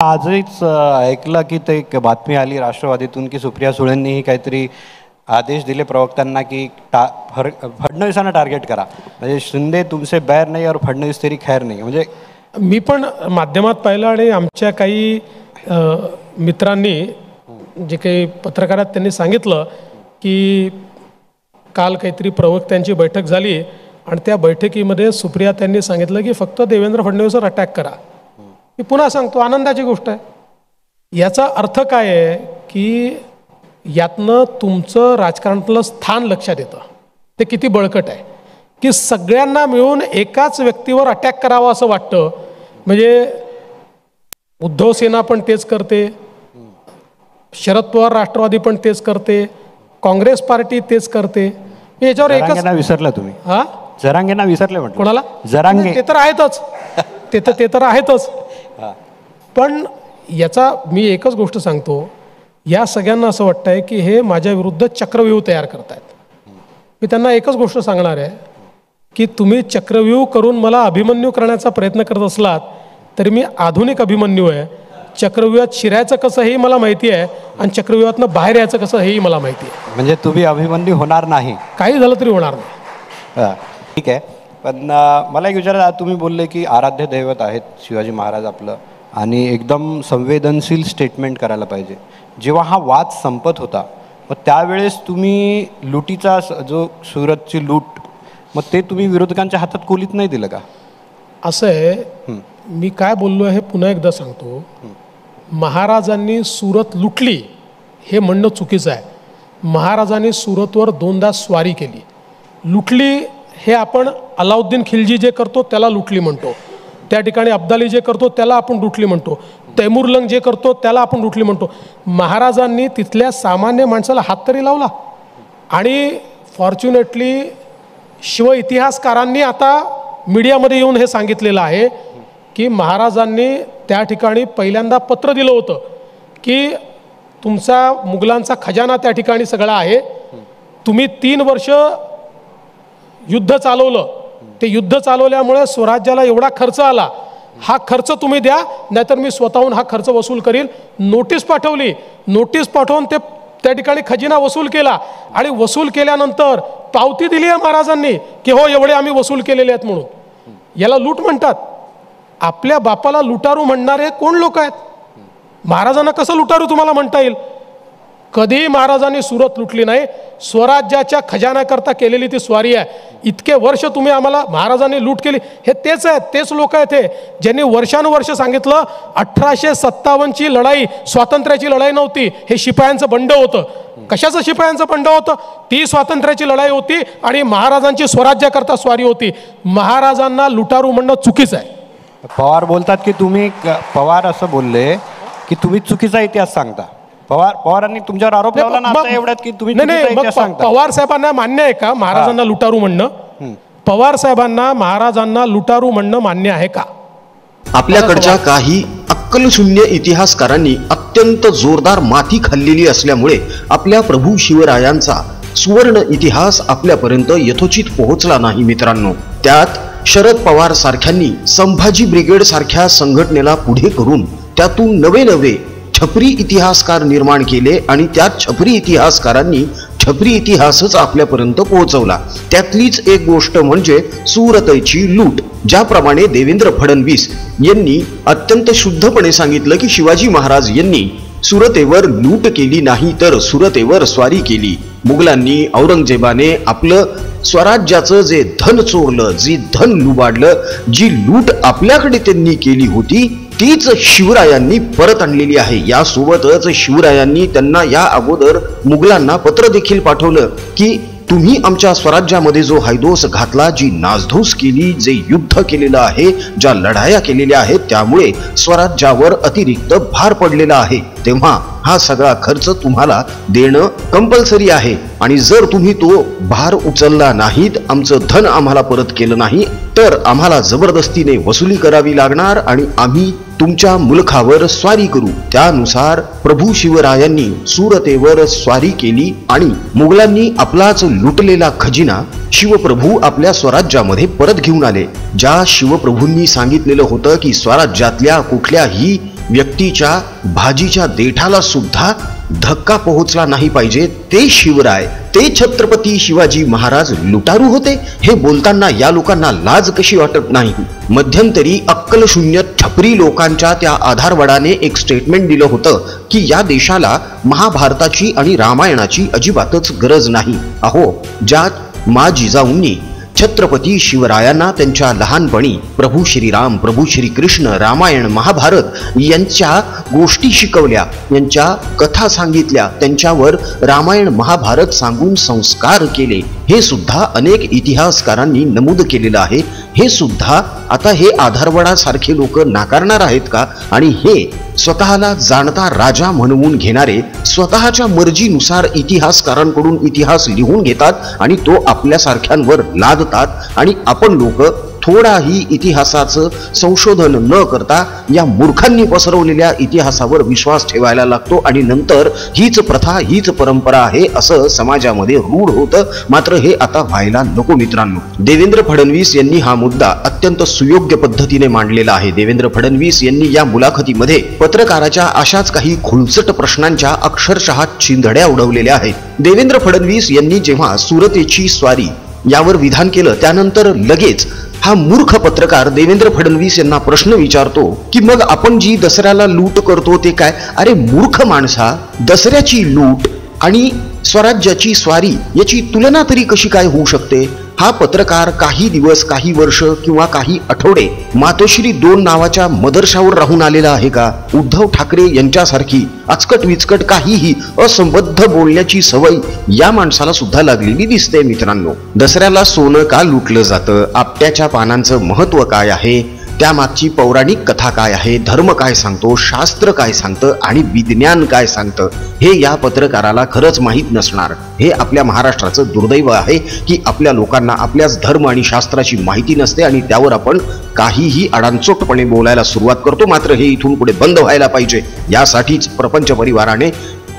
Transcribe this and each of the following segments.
आजच ऐकलं की ते एक बातमी आली राष्ट्रवादीतून की सुप्रिया सुळेंनीही काहीतरी आदेश दिले प्रवक्त्यांना की फडणवीसांना टार्गेट करा, म्हणजे शिंदे तुमचे बैर नाही और फडणवीस तेरी खैर नाही. म्हणजे मी पण माध्यमात पाहिलं आणि आमच्या काही मित्रांनी जे काही पत्रकारात त्यांनी सांगितलं की काल काहीतरी प्रवक्त्यांची बैठक झाली आणि त्या बैठकीमध्ये सुप्रिया त्यांनी सांगितलं की फक्त देवेंद्र फडणवीसवर अटॅक करा. मी पुन्हा सांगतो, आनंदाची गोष्ट आहे. याचा अर्थ काय आहे की यातनं तुमचं राजकारणातलं स्थान लक्षात येतं, ते किती बळकट आहे की सगळ्यांना मिळून एकाच व्यक्तीवर अटॅक करावा असं वाटतं. म्हणजे उद्धव सेना पण तेच करते, शरद पवार राष्ट्रवादी पण तेच करते, काँग्रेस पार्टी तेच करते. याच्यावर एकच विसरला तुम्ही. हा, जरांगेंना विसरले म्हटलं. कोणाला? जरांगे. ते तर आहेतच, ते तर आहेतच. पण याचा मी एकच गोष्ट सांगतो, या सगळ्यांना असं वाटतंय की हे माझ्या विरुद्ध चक्रव्यूह तयार करतायत. मी त्यांना एकच गोष्ट सांगणार आहे की तुम्ही चक्रव्यूह करून मला अभिमन्यू करण्याचा प्रयत्न करत असलात तरी मी आधुनिक अभिमन्यू आहे. चक्रव्यूहात शिरायचं कसं हेही मला माहिती आहे आणि चक्रव्यूहातनं बाहेर यायचं कसं हेही मला माहिती आहे. म्हणजे तुम्ही अभिमन्यू होणार नाही, काही झालं तरी होणार नाही. ठीक आहे. पण मला एक विचारायचं, तुम्ही बोलले की आराध्य दैवत आहेत शिवाजी महाराज आपलं आणि एकदम संवेदनशील स्टेटमेंट करायला पाहिजे. जेव्हा हा वाद संपत होता मग त्यावेळेस तुम्ही लुटीचा जो सुरतची लूट, मग ते तुम्ही विरोधकांच्या हातात कोलीत नाही दिलं का? असं आहे, मी काय बोललो हे पुन्हा एकदा सांगतो. महाराजांनी सुरत लुटली हे म्हणणं चुकीचं आहे. महाराजांनी सुरतवर 2दा स्वारी केली. लुटली हे आपण अलाउद्दीन खिलजी जे करतो त्याला लुटली म्हणतो, त्या ठिकाणी अब्दाली जे करतो त्याला आपण लुटली म्हणतो, तैमूरलंग जे करतो त्याला आपण लुटली म्हणतो. महाराजांनी तिथल्या सामान्य माणसाला हात तरी लावला. आणि फॉर्च्युनेटली शिव इतिहासकारांनी आता मीडियामध्ये येऊन हे सांगितलेलं आहे की महाराजांनी त्या ठिकाणी पहिल्यांदा पत्र दिलं होतं की तुमचा मुघलांचा खजाना त्या ठिकाणी सगळा आहे, तुम्ही 3 वर्ष युद्ध चालवलं, ते युद्ध चालवल्यामुळे स्वराज्याला एवढा खर्च आला, हा खर्च तुम्ही द्या नाहीतर मी स्वतःहून हा खर्च वसूल करील. नोटीस पाठवली, नोटीस पाठवून ते त्या ठिकाणी खजिना वसूल केला आणि वसूल केल्यानंतर पावती दिली आहे महाराजांनी की हो एवढे आम्ही वसूल केलेले आहेत म्हणून. याला लूट म्हणतात. आपल्या बापाला लुटारू म्हणणारे कोण लोक आहेत? महाराजांना कसं लुटारू तुम्हाला म्हणता येईल? कधीही महाराजांनी सुरत लुटली नाही. स्वराज्याच्या खजान्याकरता केलेली ती स्वारी आहे. इतके वर्ष तुम्ही आम्हाला महाराजांनी लूट केली, हे तेच आहेत, तेच लोक आहेत हे ज्यांनी वर्षानुवर्ष सांगितलं 1857ची लढाई स्वातंत्र्याची लढाई नव्हती, हे शिपायांचं बंड होतं. कशाचं शिपायांचं बंड होतं? ती स्वातंत्र्याची लढाई होती आणि महाराजांची स्वराज्याकरता स्वारी होती. महाराजांना लुटारू म्हणणं चुकीचं आहे. पवार बोलतात की तुम्ही, पवार असं बोलले की तुम्ही चुकीचा इतिहास सांगता. पवारांनी तुमच्यावर आरोप लावला ना एवढ्यात की तुम्ही इतिहास सांगता. पवार साहेबांना मान्य आहे का महाराजांना लुटारू म्हणणं? पवार साहेबांना महाराजांना लुटारू म्हणणं मान्य आहे का? आपल्याकडच्या काही अक्कलशून्य इतिहासकारांनी अत्यंत जोरदार माती खाल्लेली असल्यामुळे आपल्या प्रभू शिवरायांचा सुवर्ण इतिहास आपल्यापर्यंत यथोचित पोहोचला नाही. मित्रांनो, त्यात शरद पवार सारख्यांनी संभाजी ब्रिगेड सारख्या संघटनेला पुढे करून त्यातून नवे छपरी इतिहासकार निर्माण केले आणि त्या छपरी इतिहासकारांनी छपरी इतिहासच आपल्यापर्यंत पोहोचवला. त्यातलीच एक गोष्ट म्हणजे सुरतेची लूट. ज्याप्रमाणे देवेंद्र फडणवीस यांनी अत्यंत शुद्धपणे सांगितलं की शिवाजी महाराज यांनी सुरतेवर लूट केली नाही तर सुरतेवर स्वारी केली. मुघलांनी, औरंगजेबाने आपलं स्वराज्याचं जे धन चोरलं, जे धन लुबाडलं, जी लूट आपल्याकडे त्यांनी केली होती तीच शिवरायांनी परत आणलेली आहे. यासोबतच शिवरायांनी त्यांना या अगोदर मुघलांना पत्र देखील पाठवलं की तुम्ही आमच्या स्वराज्यामध्ये जो हैदोस घातला, जी नासधूस केली, जे युद्ध केलेलं आहे, ज्या लढाया केलेल्या आहेत, त्यामुळे स्वराज्यावर अतिरिक्त भार पडलेला आहे. तेव्हा हा सगळा खर्च तुम्हाला देणं कंपल्सरी आहे आणि जर तुम्ही तो भार उचलला नाहीत, आमचं धन आम्हाला परत केलं नाही तर आम्हाला जबरदस्तीने वसुली करावी लागणार आणि आम्ही तुमच्या मुलखावर स्वारी करू. त्यानुसार प्रभू शिवरायांनी सुरतेवर स्वारी केली आणि मुघलांनी आपलाच लुटलेला खजिना शिवप्रभू आपल्या स्वराज्यामध्ये परत घेऊन आले. ज्या शिवप्रभूंनी सांगितलेलं होतं की स्वराज्यातल्या कुठल्याही व्यक्तीच्या भाजीच्या देठाला सुद्धा धक्का पोहोचला नाही पाहिजे, ते शिवराय, ते छत्रपती शिवाजी महाराज लुटारू होते. हे बोलताना या लोकांना लाज कशी वाटत नाही? मध्यंतरी अक्कलशून्य छपरी लोकांच्या त्या आधारवडाने एक स्टेटमेंट दिलं होतं की या देशाला महाभारताची आणि रामायणाची अजिबातच गरज नाही. अहो, ज्यात मा जिजाऊंनी छत्रपती शिवरायांना त्यांच्या लहानपणी प्रभू श्रीराम, प्रभू श्रीकृष्ण, रामायण, महाभारत यांच्या गोष्टी शिकवल्या, यांच्या कथा सांगितल्या, त्यांच्यावर रामायण महाभारत सांगून संस्कार केले, हे सुद्धा अनेक इतिहासकारांनी नमूद केलेलं आहे. हे सुद्धा आता हे आधारवडासारखे लोक नाकारणार आहेत का? आणि हे स्वतःला जाणता राजा म्हणवून घेणारे स्वतःच्या मर्जीनुसार इतिहासकारांकडून इतिहास लिहून घेतात आणि तो आपल्यासारख्यांवर लादतात आणि आपण लोक थोडाही इतिहासाचं संशोधन न करता या मूर्खांनी पसरवलेल्या इतिहासावर विश्वास ठेवायला लागतो आणि नंतर हीच प्रथा, हीच परंपरा आहे असं समाजामध्ये रूढ होतं. मात्र हे आता व्हायला नको मित्रांनो. देवेंद्र फडणवीस यांनी हा मुद्दा अत्यंत सुयोग्य पद्धतीने मांडलेला आहे. देवेंद्र फडणवीस यांनी या मुलाखतीमध्ये पत्रकाराच्या अशाच काही खुलचट प्रश्नांच्या अक्षरशः चिंधड्या उडवलेल्या आहेत. देवेंद्र फडणवीस यांनी जेव्हा सुरतेची स्वारी यावर विधान केलं त्यानंतर लगेच हा मूर्ख पत्रकार देवेंद्र फडणवीस यांना प्रश्न विचारतो की मग आपण जी दसऱ्याला लूट करतो ते काय? अरे मूर्ख माणसा, दसऱ्याची लूट आणि स्वराज्याची स्वारी याची तुलना तरी कशी काय होऊ शकते? हा पत्रकार काही दिवस, काही वर्ष किंवा काही आठवडे मातोश्री 2 नावाच्या मदरशावर राहून आलेला आहे का? उद्धव ठाकरे यांच्यासारखी अचकट विचकट काहीही असंबद्ध बोलण्याची सवय या माणसाला सुद्धा लागलेली दिसते मित्रांनो. दसऱ्याला सोनं का लुटलं जातं? आपट्याच्या पानांचं महत्व काय आहे? त्यामागची पौराणिक कथा काय आहे? धर्म काय सांगतो? शास्त्र काय सांगतं? आणि विज्ञान काय सांगतं? हे या पत्रकाराला खरंच माहीत नसणार. हे आपल्या महाराष्ट्राचं दुर्दैव आहे की आपल्या लोकांना आपल्याच धर्म आणि शास्त्राची माहिती नसते आणि त्यावर आपण काहीही अडाणचोटपणे बोलायला सुरुवात करतो. मात्र हे इथून पुढे बंद व्हायला पाहिजे. यासाठीच प्रपंच परिवाराने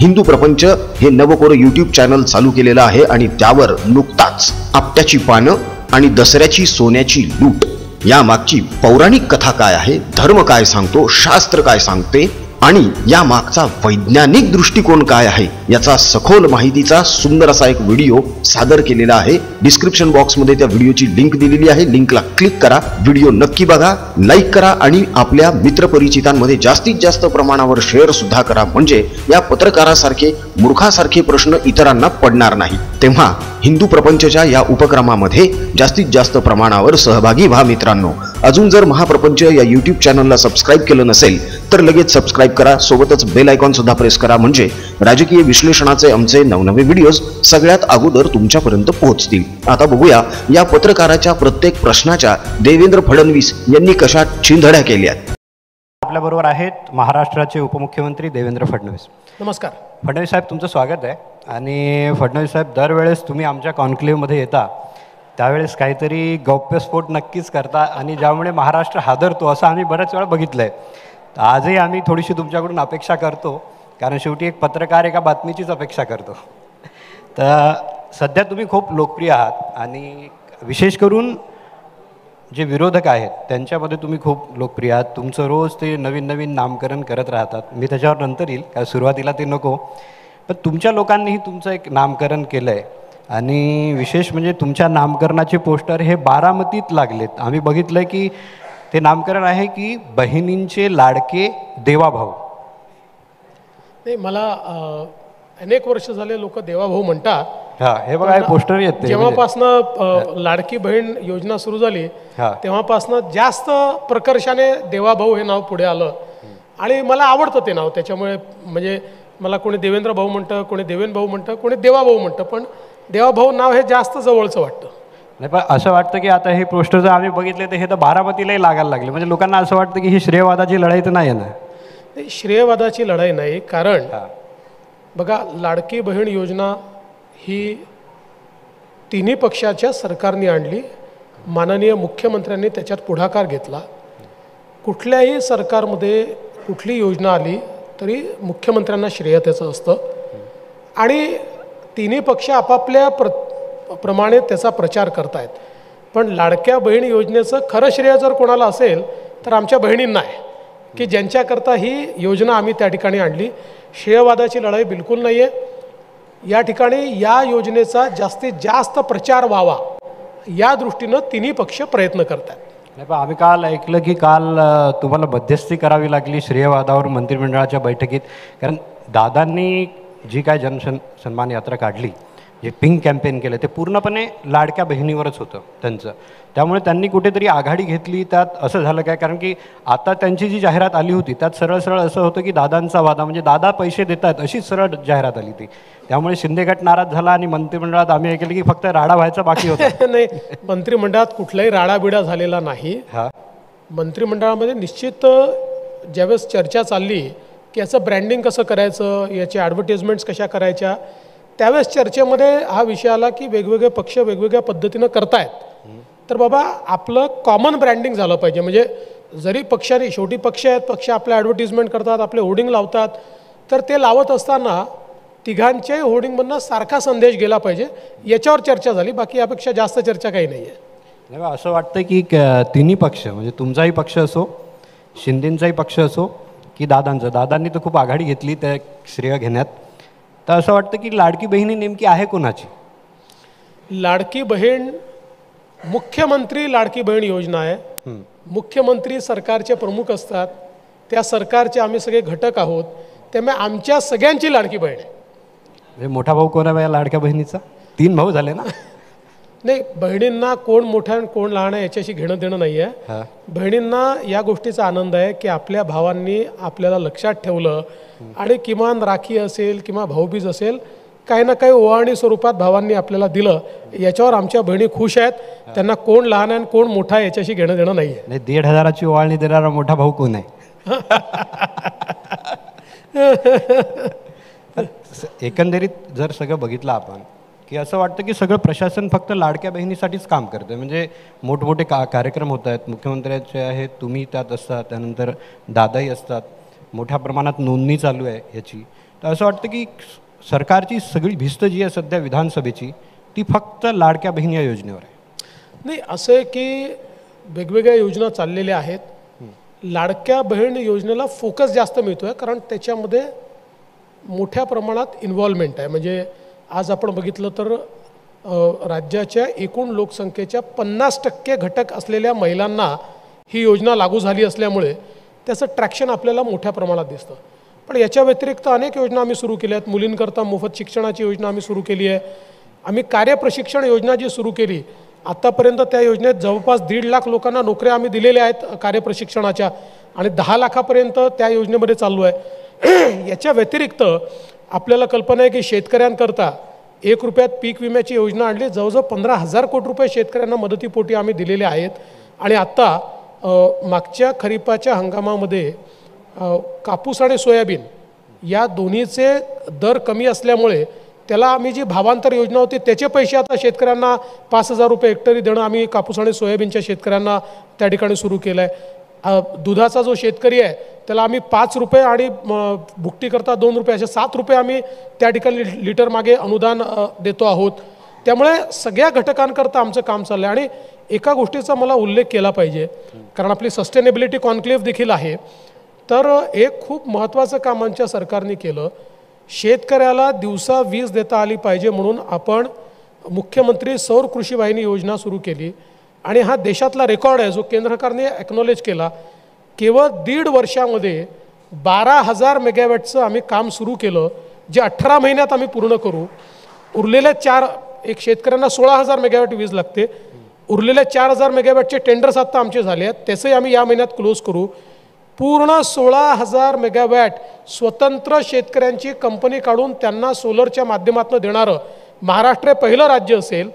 हिंदू प्रपंच हे नवकोर यूट्यूब चॅनल चालू केलेलं आहे आणि त्यावर नुकताच आपट्याची पानं आणि दसऱ्याची सोन्याची लूट या मागची पौराणिक कथा काय आहे, धर्म काय सांगतो, शास्त्र काय सांगते आणि या मागचा वैज्ञानिक दृष्टिकोन काय आहे याचा सखोल माहितीचा सुंदर असा एक व्हिडिओ सादर केलेला आहे. डिस्क्रिप्शन बॉक्समध्ये त्या व्हिडिओची लिंक दिलेली आहे. लिंकला क्लिक करा, व्हिडिओ नक्की बघा, लाईक करा आणि आपल्या मित्रपरिचितांमध्ये जास्तीत जास्त प्रमाणावर शेअर सुद्धा करा. म्हणजे या पत्रकारासारखे मूर्खासारखे प्रश्न इतरांना पडणार नाही. तेव्हा हिंदू प्रपंचच्या या उपक्रमामध्ये जास्तीत जास्त प्रमाणावर सहभागी व्हा मित्रांनो. अजून जर महाप्रपंच या यूट्यूब चॅनलला सबस्क्राईब केलं नसेल तर लगेच सबस्क्राईब करा. सोबतच बेल आयकॉन सुद्धा प्रेस करा म्हणजे राजकीय विश्लेषणाचे आमचे नवनवे व्हिडिओज सगळ्यात अगोदर तुमच्यापर्यंत पोहोचतील. आता बघूया या पत्रकाराच्या प्रत्येक प्रश्नाच्या देवेंद्र फडणवीस यांनी कशा चिंधड्या केल्या. आपल्या बरोबर आहेत महाराष्ट्राचे उपमुख्यमंत्री देवेंद्र फडणवीस. नमस्कार. फडणवीस साहेब, तुमचं स्वागत आहे. आणि फडणवीस साहेब, दरवेळेस तुम्ही आमच्या कॉन्क्लेव्हमध्ये येता त्यावेळेस काहीतरी गौप्यस्फोट नक्कीच करता आणि ज्यामुळे महाराष्ट्र हादरतो असं आम्ही बऱ्याच वेळा बघितलं आहे. आजही आम्ही थोडीशी तुमच्याकडून अपेक्षा करतो, कारण शेवटी एक पत्रकार एका बातमीचीच अपेक्षा करतो. तर सध्या तुम्ही खूप लोकप्रिय आहात आणि विशेष करून जे विरोधक आहेत त्यांच्यामध्ये तुम्ही खूप लोकप्रिय आहात. तुमचं रोज ते नवीन नवीन नामकरण करत राहतात. मी त्याच्यावर नंतर येईल, कारण सुरुवातीला ते नको. पण तुमच्या लोकांनीही तुमचं एक नामकरण केलं आहे आणि विशेष म्हणजे तुमच्या नामकरणाचे पोस्टर हे बारामतीत लागलेत. आम्ही बघितलं की ते नामकरण आहे की बहिणींचे लाडके देवाभाऊ. नाही, मला अनेक वर्ष झाले लोक देवाभाऊ म्हणतात. हा, हे बघा, हे पोस्टर येते. जेव्हापासनं लाडकी बहीण योजना सुरू झाली तेव्हापासनं जास्त प्रकर्षाने देवाभाऊ हे नाव पुढे आलं आणि मला आवडतं ते नाव. त्याच्यामुळे म्हणजे मला कोणी देवेंद्र भाऊ म्हणतं, कोणी देवेंद्र भाऊ म्हणतं, कोणी देवाभाऊ म्हणतं, पण देवाभाऊ नाव हे जास्त जवळचं वाटतं. नाही, पण असं वाटतं की आता हे पोस्टर जर आम्ही बघितले तर हे तर बारामतीलाही लागायला लागले. म्हणजे लोकांना असं वाटतं की ही श्रेयवादाची लढाई तर नाही ना. श्रेयवादाची लढाई नाही, कारण बघा, लाडकी बहीण योजना ही तिन्ही पक्षाच्या सरकारने आणली. माननीय मुख्यमंत्र्यांनी त्याच्यात पुढाकार घेतला. कुठल्याही सरकारमध्ये कुठली योजना आली तरी मुख्यमंत्र्यांना श्रेय त्याचं असतं आणि तिन्ही पक्ष आपापल्या प्रमाणे त्याचा प्रचार करतायत. पण लाडक्या बहीण योजनेचं खरं श्रेय जर कोणाला असेल तर आमच्या बहिणींना आहे. की ज्यांच्याकरता ही योजना आम्ही त्या ठिकाणी आणली. श्रेयवादाची लढाई बिलकुल नाही आहे. या ठिकाणी या योजनेचा जास्तीत जास्त प्रचार व्हावा या दृष्टीनं तिन्ही पक्ष प्रयत्न करतात. नाही, पण आम्ही काल ऐकलं की काल तुम्हाला मध्यस्थी करावी लागली श्रेयवादावर मंत्रिमंडळाच्या बैठकीत, कारण दादांनी जी काय सन्मान यात्रा काढली, जे पिंक कॅम्पेन केलं, ते पूर्णपणे लाडक्या बहिणीवरच होतं त्यांचं. त्यामुळे त्यांनी कुठेतरी आघाडी घेतली. त्यात असं झालं काय, कारण की आता त्यांची जी जाहिरात आली होती त्यात सरळ सरळ असं होतं की दादांचा वादा, म्हणजे दादा पैसे देत आहेत अशी सरळ जाहिरात आली ती. त्यामुळे शिंदे गट नाराज झाला आणि मंत्रिमंडळात आम्ही ऐकलं की फक्त राडा व्हायचा बाकी होता. नाही, मंत्रिमंडळात कुठलाही राडाबिडा झालेला नाही. मंत्रिमंडळामध्ये निश्चित ज्यावेळेस चर्चा चालली की याचं ब्रँडिंग कसं करायचं, याची ॲडव्हर्टिजमेंट्स कशा करायच्या, त्यावेळेस चर्चेमध्ये हा विषय आला की वेगवेगळे पक्ष वेगवेगळ्या पद्धतीनं करतायत. तर बाबा आपलं कॉमन ब्रँडिंग झालं पाहिजे. म्हणजे जरी पक्षाने, शेवटी पक्ष आहेत, पक्ष आपल्या ॲडव्हर्टिजमेंट करतात, आपले होर्डिंग लावतात, तर ते लावत असताना तिघांच्याही होर्डिंगमधनं सारखा संदेश गेला पाहिजे, याच्यावर चर्चा झाली. बाकी यापेक्षा जास्त चर्चा काही नाही आहे. असं वाटतं की तिन्ही पक्ष, म्हणजे तुमचाही पक्ष असो, शिंदेंचाही पक्ष असो की दादांनी तर खूप आघाडी घेतली त्या श्रेय घेण्यात, तर असं वाटतं की लाडकी बहिणी नेमकी आहे कोणाची? लाडकी बहीण, मुख्यमंत्री लाडकी बहीण योजना आहे. मुख्यमंत्री सरकारचे प्रमुख असतात, त्या सरकारचे आम्ही सगळे घटक आहोत, त्यामुळे आमच्या सगळ्यांची लाडकी बहीण आहे. मोठा भाऊ कोण आहे लाडक्या बहिणीचा? 3 भाऊ झाले ना? नाही, बहिणींना कोण मोठा आणि कोण लहान आहे याच्याशी घेणं देणं नाही आहे. बहिणींना या गोष्टीचा आनंद आहे की आपल्या भावांनी आपल्याला लक्षात ठेवलं आणि किमान राखी असेल किंवा भाऊबीज असेल, काही ना काही ओवाळणी स्वरूपात भावांनी आपल्याला दिलं, याच्यावर आमच्या बहिणी खुश आहेत. त्यांना कोण लहान आहे आणि कोण मोठा आहे याच्याशी घेणं देणं नाही आहे. 1,500ची ओवाळणी देणारा मोठा भाऊ कोण आहे? एकंदरीत जर सगळं बघितलं आपण की असं वाटतं की सगळं प्रशासन फक्त लाडक्या बहिणीसाठीच काम करतं. म्हणजे मोठमोठे कार्यक्रम होत आहेत, मुख्यमंत्र्यांचे आहेत, तुम्ही त्यात असतात, त्यानंतर दादाही असतात, मोठ्या प्रमाणात नोंदणी चालू आहे याची. तर असं वाटतं की सरकारची सगळी भिस्त जी आहे सध्या विधानसभेची, ती फक्त लाडक्या बहिणी या योजनेवर आहे. नाही, असं आहे की वेगवेगळ्या योजना चाललेल्या आहेत. लाडक्या बहीण योजनेला फोकस जास्त मिळतो आहे, कारण त्याच्यामध्ये मोठ्या प्रमाणात इन्व्हॉल्वमेंट आहे. म्हणजे आज आपण बघितलं तर राज्याच्या एकूण लोकसंख्येच्या 50% घटक असलेल्या महिलांना ही योजना लागू झाली असल्यामुळे त्याचं ट्रॅक्शन आपल्याला मोठ्या प्रमाणात दिसतं. पण याच्या व्यतिरिक्त अनेक योजना आम्ही सुरू केल्या आहेत. मुलींकरता मोफत शिक्षणाची योजना आम्ही सुरू केली आहे. आम्ही कार्यप्रशिक्षण योजना जी सुरू केली, आत्तापर्यंत त्या योजनेत जवळपास 1.5 लाख लोकांना नोकऱ्या आम्ही दिलेल्या आहेत कार्यप्रशिक्षणाच्या, आणि 10 लाखापर्यंत त्या योजनेमध्ये चालू आहे. याच्या व्यतिरिक्त आपल्याला कल्पना आहे की शेतकऱ्यांकरता 1 रुपयात पीक विम्याची योजना आणली. जवळजवळ 15,000 कोटी रुपये शेतकऱ्यांना मदतीपोटी आम्ही दिलेले आहेत. आणि आत्ता मागच्या खरीपाच्या हंगामामध्ये कापूस आणि सोयाबीन या दोन्हीचे दर कमी असल्यामुळे त्याला आम्ही जी भावांतर योजना होती त्याचे पैसे आता शेतकऱ्यांना 5,000 रुपये हेक्टरी देणं आम्ही कापूस आणि सोयाबीनच्या शेतकऱ्यांना त्या ठिकाणी सुरू केलं आहे. दुधाचा जो शेतकरी आहे त्याला आम्ही 5 रुपये आणि भुकटीकरता 2 रुपये असे 7 रुपये आम्ही त्या ठिकाणी लिटर मागे अनुदान देतो आहोत. त्यामुळे सगळ्या घटकांकरता आमचं काम चाललं आहे. आणि एका गोष्टीचा मला उल्लेख केला पाहिजे, कारण आपली सस्टेनेबिलिटी कॉन्क्लेव्ह देखील आहे. तर एक खूप महत्त्वाचं काम आमच्या सरकारने केलं, शेतकऱ्याला दिवसा वीज देता आली पाहिजे म्हणून आपण मुख्यमंत्री सौर कृषी वाहिनी योजना सुरू केली. आणि हा देशातला रेकॉर्ड आहे जो केंद्र सरकारने ॲक्नॉलेज केला. केवळ 1.5 वर्षामध्ये 12,000 मेगावॅटचं आम्ही काम सुरू केलं, जे 18 महिन्यात आम्ही पूर्ण करू. उरलेल्या एक शेतकऱ्यांना 16,000 मेगावॅट वीज लागते. उरलेल्या 4,000 मेगावॅटचे टेंडर्स आत्ता आमचे झाले आहेत, त्याचंही आम्ही या महिन्यात क्लोज करू. पूर्ण 16,000 मेगावॅट स्वतंत्र शेतकऱ्यांची कंपनी काढून त्यांना सोलरच्या माध्यमातून देणारं महाराष्ट्र पहिलं राज्य असेल.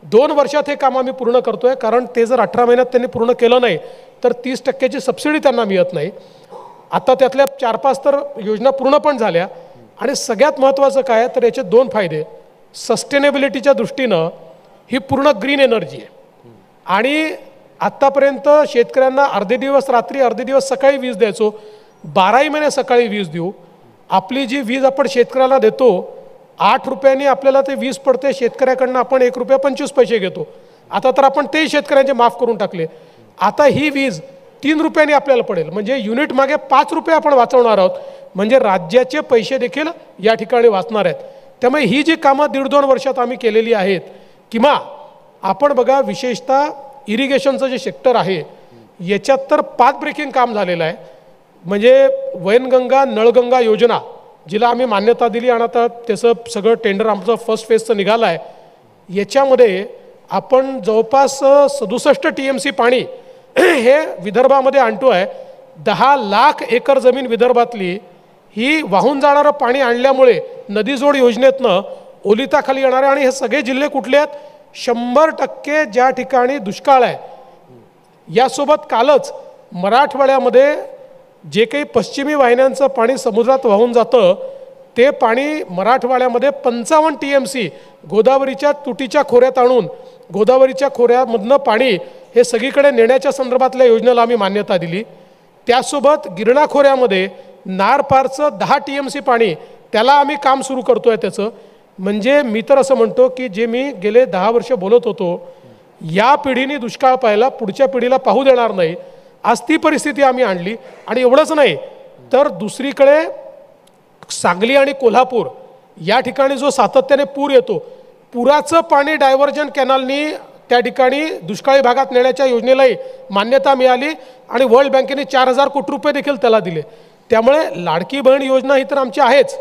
2 वर्षात हे काम आम्ही पूर्ण करतोय, कारण ते जर 18 महिन्यात त्यांनी पूर्ण केलं नाही तर 30% सबसिडी त्यांना मिळत नाही. आता त्यातल्या 4-5 तर योजना पूर्ण पण झाल्या. आणि सगळ्यात महत्त्वाचं काय तर याचे 2 फायदे. सस्टेनेबिलिटीच्या दृष्टीनं ही पूर्ण ग्रीन एनर्जी आहे. आणि आत्तापर्यंत शेतकऱ्यांना अर्धे दिवस रात्री अर्धे दिवस सकाळी वीज द्यायचो, 12ही महिने सकाळी वीज देऊ. आपली जी वीज आपण शेतकऱ्याला देतो 8 रुपयांनी आपल्याला ते वीज पडते, शेतकऱ्याकडनं आपण 1 रुपया 25 पैसे घेतो. आता तर आपण तेही शेतकऱ्यांचे माफ करून टाकले. आता ही वीज 3 रुपयांनी आपल्याला पडेल, म्हणजे युनिट मागे 5 रुपये आपण वाचवणार आहोत, म्हणजे राज्याचे पैसे देखील या ठिकाणी वाचणार आहेत. त्यामुळे ही जी कामं 1.5-2 वर्षात आम्ही केलेली आहेत, किंवा आपण बघा विशेषतः इरिगेशनचं जे सेक्टर आहे याच्यात तर पाथ ब्रेकिंग काम झालेलं आहे. म्हणजे वैनगंगा नळगंगा योजना जिला आम्ही मान्यता दिली आणि आता त्याचं सगळं टेंडर आमचं फर्स्ट फेजचं निघालं आहे. याच्यामध्ये आपण जवळपास 67 TMC पाणी हे विदर्भामध्ये आणतो आहे. 10 लाख एकर जमीन विदर्भातली ही वाहून जाणारं पाणी आणल्यामुळे नदीजोड योजनेतनं ओलिताखाली येणार आहे. आणि हे सगळे जिल्हे कुठले आहेत? 100% ज्या ठिकाणी दुष्काळ आहे. यासोबत कालच मराठवाड्यामध्ये जे काही पश्चिमी वाहिन्यांचं पाणी समुद्रात वाहून जातं ते पाणी मराठवाड्यामध्ये 55 TMC गोदावरीच्या तुटीच्या खोऱ्यात आणून गोदावरीच्या खोऱ्यामधनं पाणी हे सगळीकडे नेण्याच्या संदर्भातल्या योजनेला आम्ही मान्यता दिली. त्यासोबत गिरणा खोऱ्यामध्ये नारपारचं 10 TMC पाणी त्याला आम्ही काम सुरू करतो आहे त्याचं. म्हणजे मी तर असं म्हणतो की जे मी गेले 10 वर्ष बोलत होतो या पिढीने दुष्काळ पाहिला, पुढच्या पिढीला पाहू देणार नाही, आज ती परिस्थिती आम्ही आणली. आणि एवढंच नाही तर दुसरीकडे सांगली आणि कोल्हापूर या ठिकाणी जो सातत्याने पूर येतो, पुराचं पाणी डायव्हर्जन कॅनलनी त्या ठिकाणी दुष्काळी भागात नेण्याच्या योजनेलाही मान्यता मिळाली आणि वर्ल्ड बँकेने 4000 कोटी रुपये देखील त्याला दिले. त्यामुळे लाडकी बहीण योजना ही तर आमची आहेच,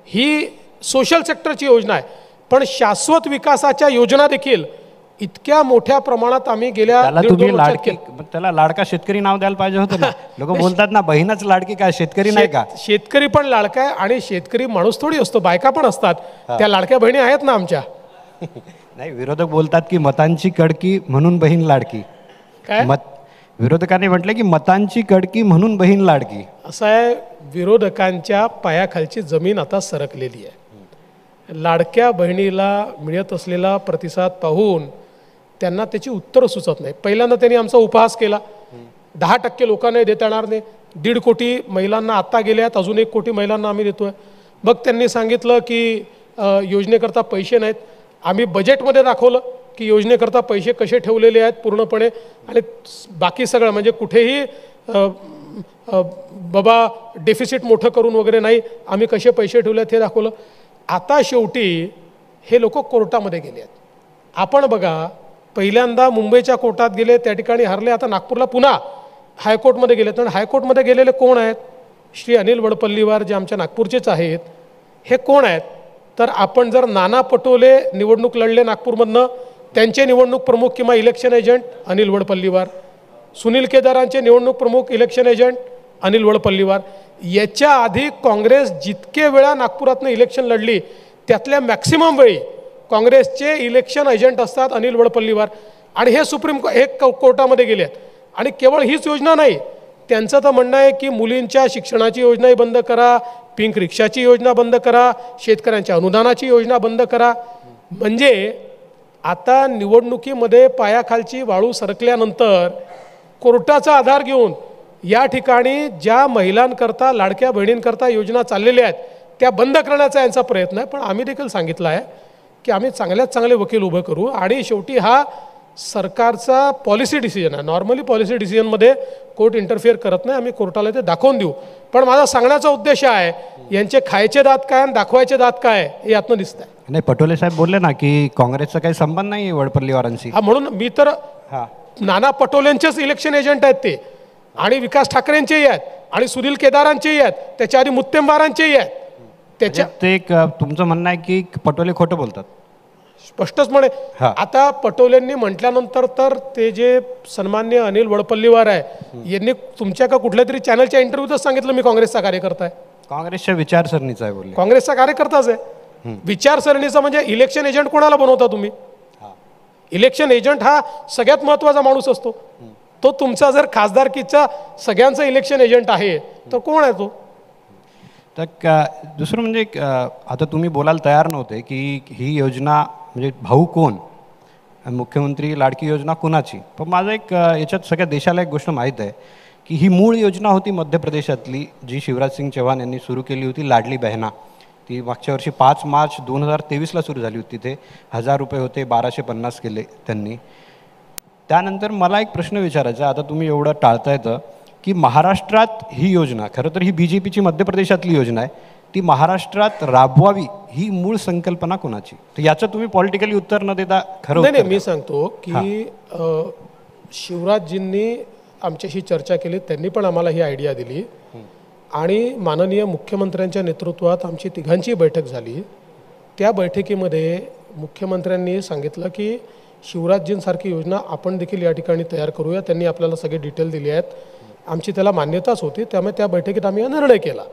ही सोशल सेक्टरची योजना आहे, पण शाश्वत विकासाच्या योजना देखील इतक्या मोठ्या प्रमाणात आम्ही गेल्या त्याला लाडका शेतकरी नाव द्यायला पाहिजे होतं ना. लोक बोलतात ना बहीणच लाडकी, काय शेतकरी नाही का? शेतकरी पण लाडका आहे आणि शेतकरी माणूस थोडी असतो, बायका पण असतात, त्या लाडक्या बहिणी आहेत ना आमच्या. नाही, विरोधक बोलतात की मतांची कडकी म्हणून बहीण लाडकी. काय विरोधकांनी म्हटलं की मतांची कडकी म्हणून बहीण लाडकी. असं आहे, विरोधकांच्या पायाखालची जमीन आता सरकलेली आहे. लाडक्या बहिणीला मिळत असलेला प्रतिसाद पाहून त्यांना त्याची उत्तरं सुचत नाही. पहिल्यांदा त्यांनी आमचा उपहास केला, 10% लोकांना देता येणार नाही, 1.5 कोटी महिलांना आत्ता गेल्यात, अजून 1 कोटी महिलांना आम्ही देतोय. मग त्यांनी सांगितलं की योजनेकरता पैसे नाहीत. आम्ही बजेटमध्ये दाखवलं की योजनेकरता पैसे कसे ठेवलेले आहेत पूर्णपणे, आणि बाकी सगळं म्हणजे कुठेही बाबा डेफिसिट मोठं करून वगैरे नाही, आम्ही कसे पैसे ठेवले आहेत हे दाखवलं. आता शेवटी हे लोक कोर्टामध्ये गेले आहेत. आपण बघा, पहिल्यांदा मुंबईच्या कोर्टात गेले, त्या ठिकाणी हरले, आता नागपूरला पुन्हा हायकोर्टमध्ये गेलेत. आणि हायकोर्टमध्ये गेलेले कोण आहेत? श्री अनिल वडपल्लीवार जे आमच्या नागपूरचेच आहेत. हे कोण आहेत? तर आपण जर नाना पटोले निवडणूक लढले नागपूरमधनं, त्यांचे निवडणूक प्रमुख किंवा इलेक्शन एजंट अनिल वडपल्लीवार, सुनील केदारांचे निवडणूक प्रमुख इलेक्शन एजंट अनिल वडपल्लीवार. याच्या आधी काँग्रेस जितके वेळा नागपुरातनं इलेक्शन लढली त्यातल्या मॅक्सिमम वेळी काँग्रेसचे इलेक्शन एजंट असतात अनिल वडपल्लीवार. आणि हे कोर्टामध्ये गेले आहेत. आणि केवळ हीच योजना नाही, त्यांचं तर म्हणणं आहे की मुलींच्या शिक्षणाची योजनाही बंद करा, पिंक रिक्षाची योजना बंद करा, शेतकऱ्यांच्या अनुदानाची योजना बंद करा. म्हणजे आता निवडणुकीमध्ये पायाखालची वाळू सरकल्यानंतर कोर्टाचा आधार घेऊन या ठिकाणी ज्या महिलांकरता लाडक्या बहिणींकरता योजना चाललेल्या आहेत त्या बंद करण्याचा यांचा प्रयत्न आहे. पण आम्ही देखील सांगितलं आहे की आम्ही चांगल्यात चांगले वकील उभं करू. आणि शेवटी हा सरकारचा पॉलिसी डिसिजन आहे. नॉर्मली पॉलिसी डिसिजनमध्ये कोर्ट इंटरफिअर करत नाही, आम्ही कोर्टाला ते दाखवून देऊ. पण माझा सांगण्याचा उद्देश आहे, यांचे खायचे दात काय आणि दाखवायचे दात काय हे यातनं दिसत आहे. नाही, पटोले साहेब बोलले ना की काँग्रेसचा काही संबंध नाही वडपल्लीवारांशी. हा, म्हणून मी तर नाना पटोलेंचेच इलेक्शन एजंट आहेत ते, आणि विकास ठाकरेंचेही आहेत, आणि सुनील केदारांचेही आहेत, त्याच्या आधी मुत्तेमवारांचेही आहेत. त्याच्या ते तुमचं म्हणणं आहे की पटोले खोटं बोलतात? स्पष्टच म्हणे. आता पटोलेंनी म्हटल्यानंतर तर ते जे सन्मान्य अनिल वडपल्लीवार आहे यांनी तुमच्या का कुठल्या तरी चॅनलच्या इंटरव्ह्यूतच सांगितलं मी काँग्रेसचा कार्यकर्ता आहे. काँग्रेसच्या विचारसरणीचा आहे बोलले. काँग्रेसचा कार्यकर्ताच आहे. विचारसरणीचा म्हणजे इलेक्शन एजंट कोणाला बनवता तुम्ही? इलेक्शन एजंट हा सगळ्यात महत्वाचा माणूस असतो. तो तुमचा जर खासदारकीचा सगळ्यांचा इलेक्शन एजंट आहे तर कोण आहे तो? तर दुसरं म्हणजे आता तुम्ही बोलायला तयार नव्हते की ही योजना म्हणजे भाऊ कोण, मुख्यमंत्री लाडकी योजना कुणाची. पण माझं एक याच्यात सगळ्या देशाला एक गोष्ट माहीत आहे की ही मूळ योजना होती मध्य प्रदेशातली, जी शिवराज सिंग चौहान यांनी सुरू केली होती, लाडली बहना. ती मागच्या वर्षी 5 मार्च 2023ला सुरू झाली होती. तिथे 1000 रुपये होते, 1250 केले त्यांनी. त्यानंतर मला एक प्रश्न विचारायचा, आता तुम्ही एवढं टाळता येतं की महाराष्ट्रात ही योजना, खरं तर ही BJPची मध्य प्रदेशातली योजना आहे, ती महाराष्ट्रात राबवावी ही मूळ संकल्पना कोणाची? तर याचं तुम्ही पॉलिटिकली उत्तर न देता खरं नाही, मी सांगतो की शिवराजजींनी आमच्याशी चर्चा केली, त्यांनी पण आम्हाला ही आयडिया दिली आणि माननीय मुख्यमंत्र्यांच्या नेतृत्वात आमची तिघांची बैठक झाली. त्या बैठकीमध्ये मुख्यमंत्र्यांनी सांगितलं की शिवराजजींसारखी योजना आपण देखील या ठिकाणी तयार करूया. त्यांनी आपल्याला सगळे डिटेल दिले आहेत. आमची त्याला मान्यताच होती, त्यामुळे त्या बैठकीत आम्ही हा निर्णय केला.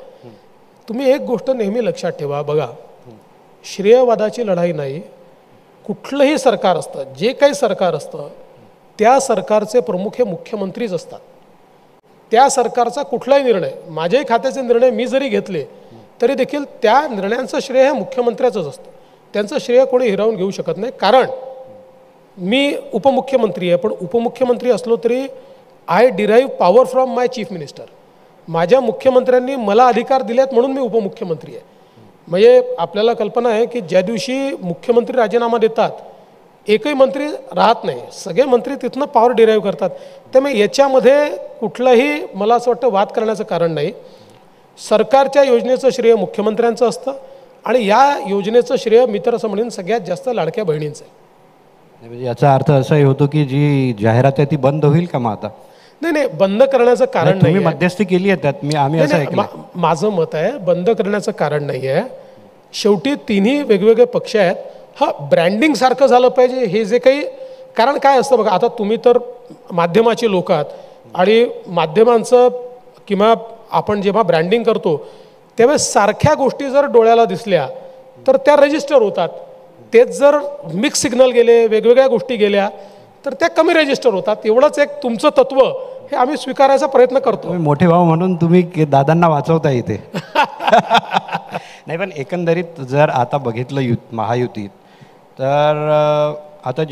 तुम्ही एक गोष्ट नेहमी लक्षात ठेवा, बघा, श्रेयवादाची लढाई नाही. कुठलंही सरकार असतं, जे काही सरकार असतं, त्या सरकारचे प्रमुख हे मुख्यमंत्रीच असतात. त्या सरकारचा कुठलाही निर्णय, माझ्याही खात्याचे निर्णय मी जरी घेतले तरी देखील त्या निर्णयांचं श्रेय हे मुख्यमंत्र्याचंच असतं. त्यांचं श्रेय कोणी हिरावून घेऊ शकत नाही. कारण मी उपमुख्यमंत्री आहे, पण उपमुख्यमंत्री असलो तरी I derive power from my chief minister. माझ्या मुख्यमंत्र्यांनी मला अधिकार दिलेत म्हणून मी उपमुख्यमंत्री आहे. म्हणजे आपल्याला कल्पना आहे की ज्या दिवशी मुख्यमंत्री राजीनामा देतात एकही मंत्री राहत नाही, सगळे मंत्री तिथनं पॉवर डिराईव्ह करतात. त्यामुळे याच्यामध्ये कुठलाही मला असं वाटतं वाद करण्याचं कारण नाही. सरकारच्या योजनेचं श्रेय मुख्यमंत्र्यांचं असतं आणि या योजनेचं श्रेय मी तर असं म्हणेन सगळ्यात जास्त लाडक्या बहिणींचं आहे. म्हणजे याचा अर्थ असाही होतो की जी जाहिरात आहे ती बंद होईल का मग आता? नाही, बंद करण्याचं कारण नाही. तुम्ही मध्यस्थी केली आहे त्यात, आम्ही असं ऐकलं. माझं मत आहे बंद करण्याचं कारण नाही आहे. शेवटी तिन्ही वेगवेगळे पक्ष आहेत. हा ब्रँडिंग सारखं झालं पाहिजे हे जे काही, कारण काय असतं बघा, आता तुम्ही तर माध्यमाची लोक आहात आणि माध्यमांचं किंवा आपण जेव्हा ब्रँडिंग करतो त्यावेळेस सारख्या गोष्टी जर डोळ्याला दिसल्या तर त्या रजिस्टर होतात. तेच जर मिक्स सिग्नल गेले, वेगवेगळ्या गोष्टी गेल्या तर त्या कमी रजिस्टर होतात. एवढंच एक तुमचं तत्व हे आम्ही स्वीकारायचा प्रयत्न करतो. मोठे भाऊ म्हणून तुम्ही दादांना वाचवता इथे. नाही, पण एकंदरीत जर आता बघितलं महायुतीत तर आता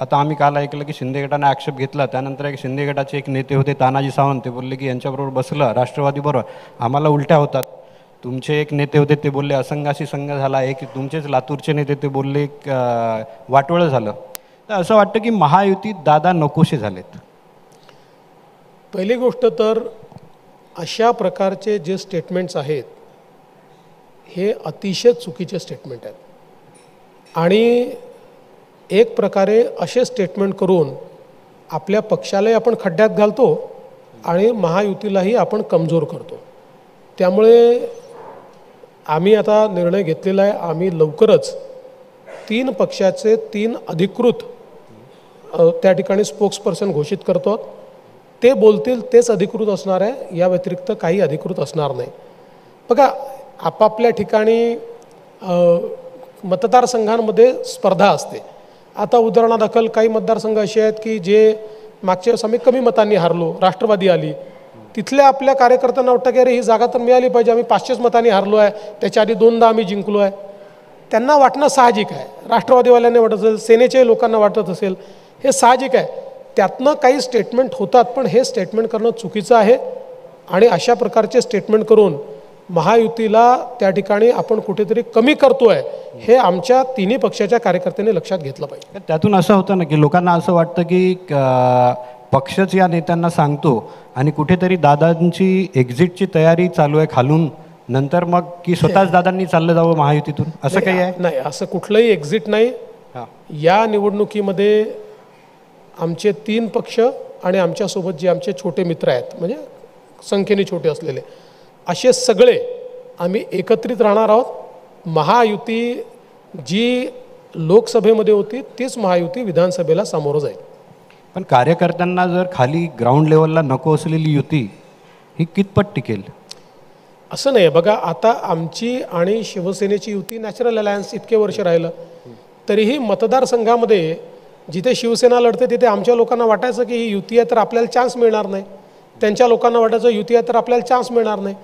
आता आम्ही काल ऐकलं की शिंदे गटाने आक्षेप घेतला. त्यानंतर एक शिंदे गटाचे एक नेते होते तानाजी सावंत, ते बोलले की यांच्याबरोबर बसलं राष्ट्रवादीबरोबर आम्हाला उलट्या होतात. तुमचे एक नेते होते ते बोलले असंघाशी संघ झाला. एक तुमचेच लातूरचे नेते ते बोलले वाटोळं झालं. तर असं वाटतं की महायुतीत दादा नकोशे झालेत. पहिली गोष्ट तर अशा प्रकारचे जे स्टेटमेंट्स आहेत हे अतिशय चुकीचे स्टेटमेंट आहेत आणि एक प्रकारे असे स्टेटमेंट करून आपल्या पक्षालाही आपण खड्ड्यात घालतो आणि महायुतीलाही आपण कमजोर करतो. त्यामुळे आम्ही आता निर्णय घेतलेला आहे, आम्ही लवकरच 3 पक्षाचे 3 अधिकृत त्या ठिकाणी स्पोक्सपर्सन घोषित करतो. ते बोलतील तेच अधिकृत असणार आहे, या व्यतिरिक्त काही अधिकृत असणार नाही. बघा, आपापल्या ठिकाणी मतदारसंघांमध्ये स्पर्धा असते. आता उदाहरणादाखल काही मतदारसंघ असे आहेत की जे मागच्या वेळेस आम्ही कमी मतांनी हारलो, राष्ट्रवादी आली, तिथल्या आपल्या कार्यकर्त्यांना वाटतं की अरे ही जागा तर मिळाली पाहिजे, आम्ही 500 मतांनी हारलो आहे, त्याच्या आधी 2दा आम्ही जिंकलो आहे. त्यांना वाटणं साहजिक आहे, राष्ट्रवादीवाल्यांना वाटत असेल, सेनेच्याही लोकांना वाटत असेल, हे साहजिक आहे. त्यातनं काही स्टेटमेंट होतात, पण हे स्टेटमेंट करणं चुकीचं आहे आणि अशा प्रकारचे स्टेटमेंट करून महायुतीला त्या ठिकाणी आपण कुठेतरी कमी करतोय हे आमच्या तिन्ही पक्षाच्या कार्यकर्त्यांनी लक्षात घेतलं पाहिजे. त्यातून असं होतं ना की लोकांना असं वाटतं की पक्षच या नेत्यांना सांगतो आणि कुठेतरी दादांची एक्झिटची तयारी चालू आहे खालून, नंतर मग की स्वतःच दादांनी चाललं जावं महायुतीतून, असं काही आहे? नाही, असं कुठलंही एक्झिट नाही. या निवडणुकीमध्ये आमचे 3 पक्ष आणि आमच्यासोबत जे आमचे छोटे मित्र आहेत, म्हणजे संख्येने छोटे असलेले, असे सगळे आम्ही एकत्रित राहणार आहोत. महायुती जी लोकसभेमध्ये होती तीच महायुती विधानसभेला सामोरं जाईल. पण कार्यकर्त्यांना जर खाली ग्राउंड लेवलला नको असलेली युती ही कितपत टिकेल? असं नाही. बघा, आता आमची आणि शिवसेनेची युती नॅचरल अलायन्स इतके वर्ष राहिलं, तरीही मतदारसंघामध्ये जिथे शिवसेना लढते तिथे आमच्या लोकांना वाटायचं की ही युती आहे तर आपल्याला चान्स मिळणार नाही, त्यांच्या लोकांना वाटायचं युती आहे तर आपल्याला चान्स मिळणार नाही.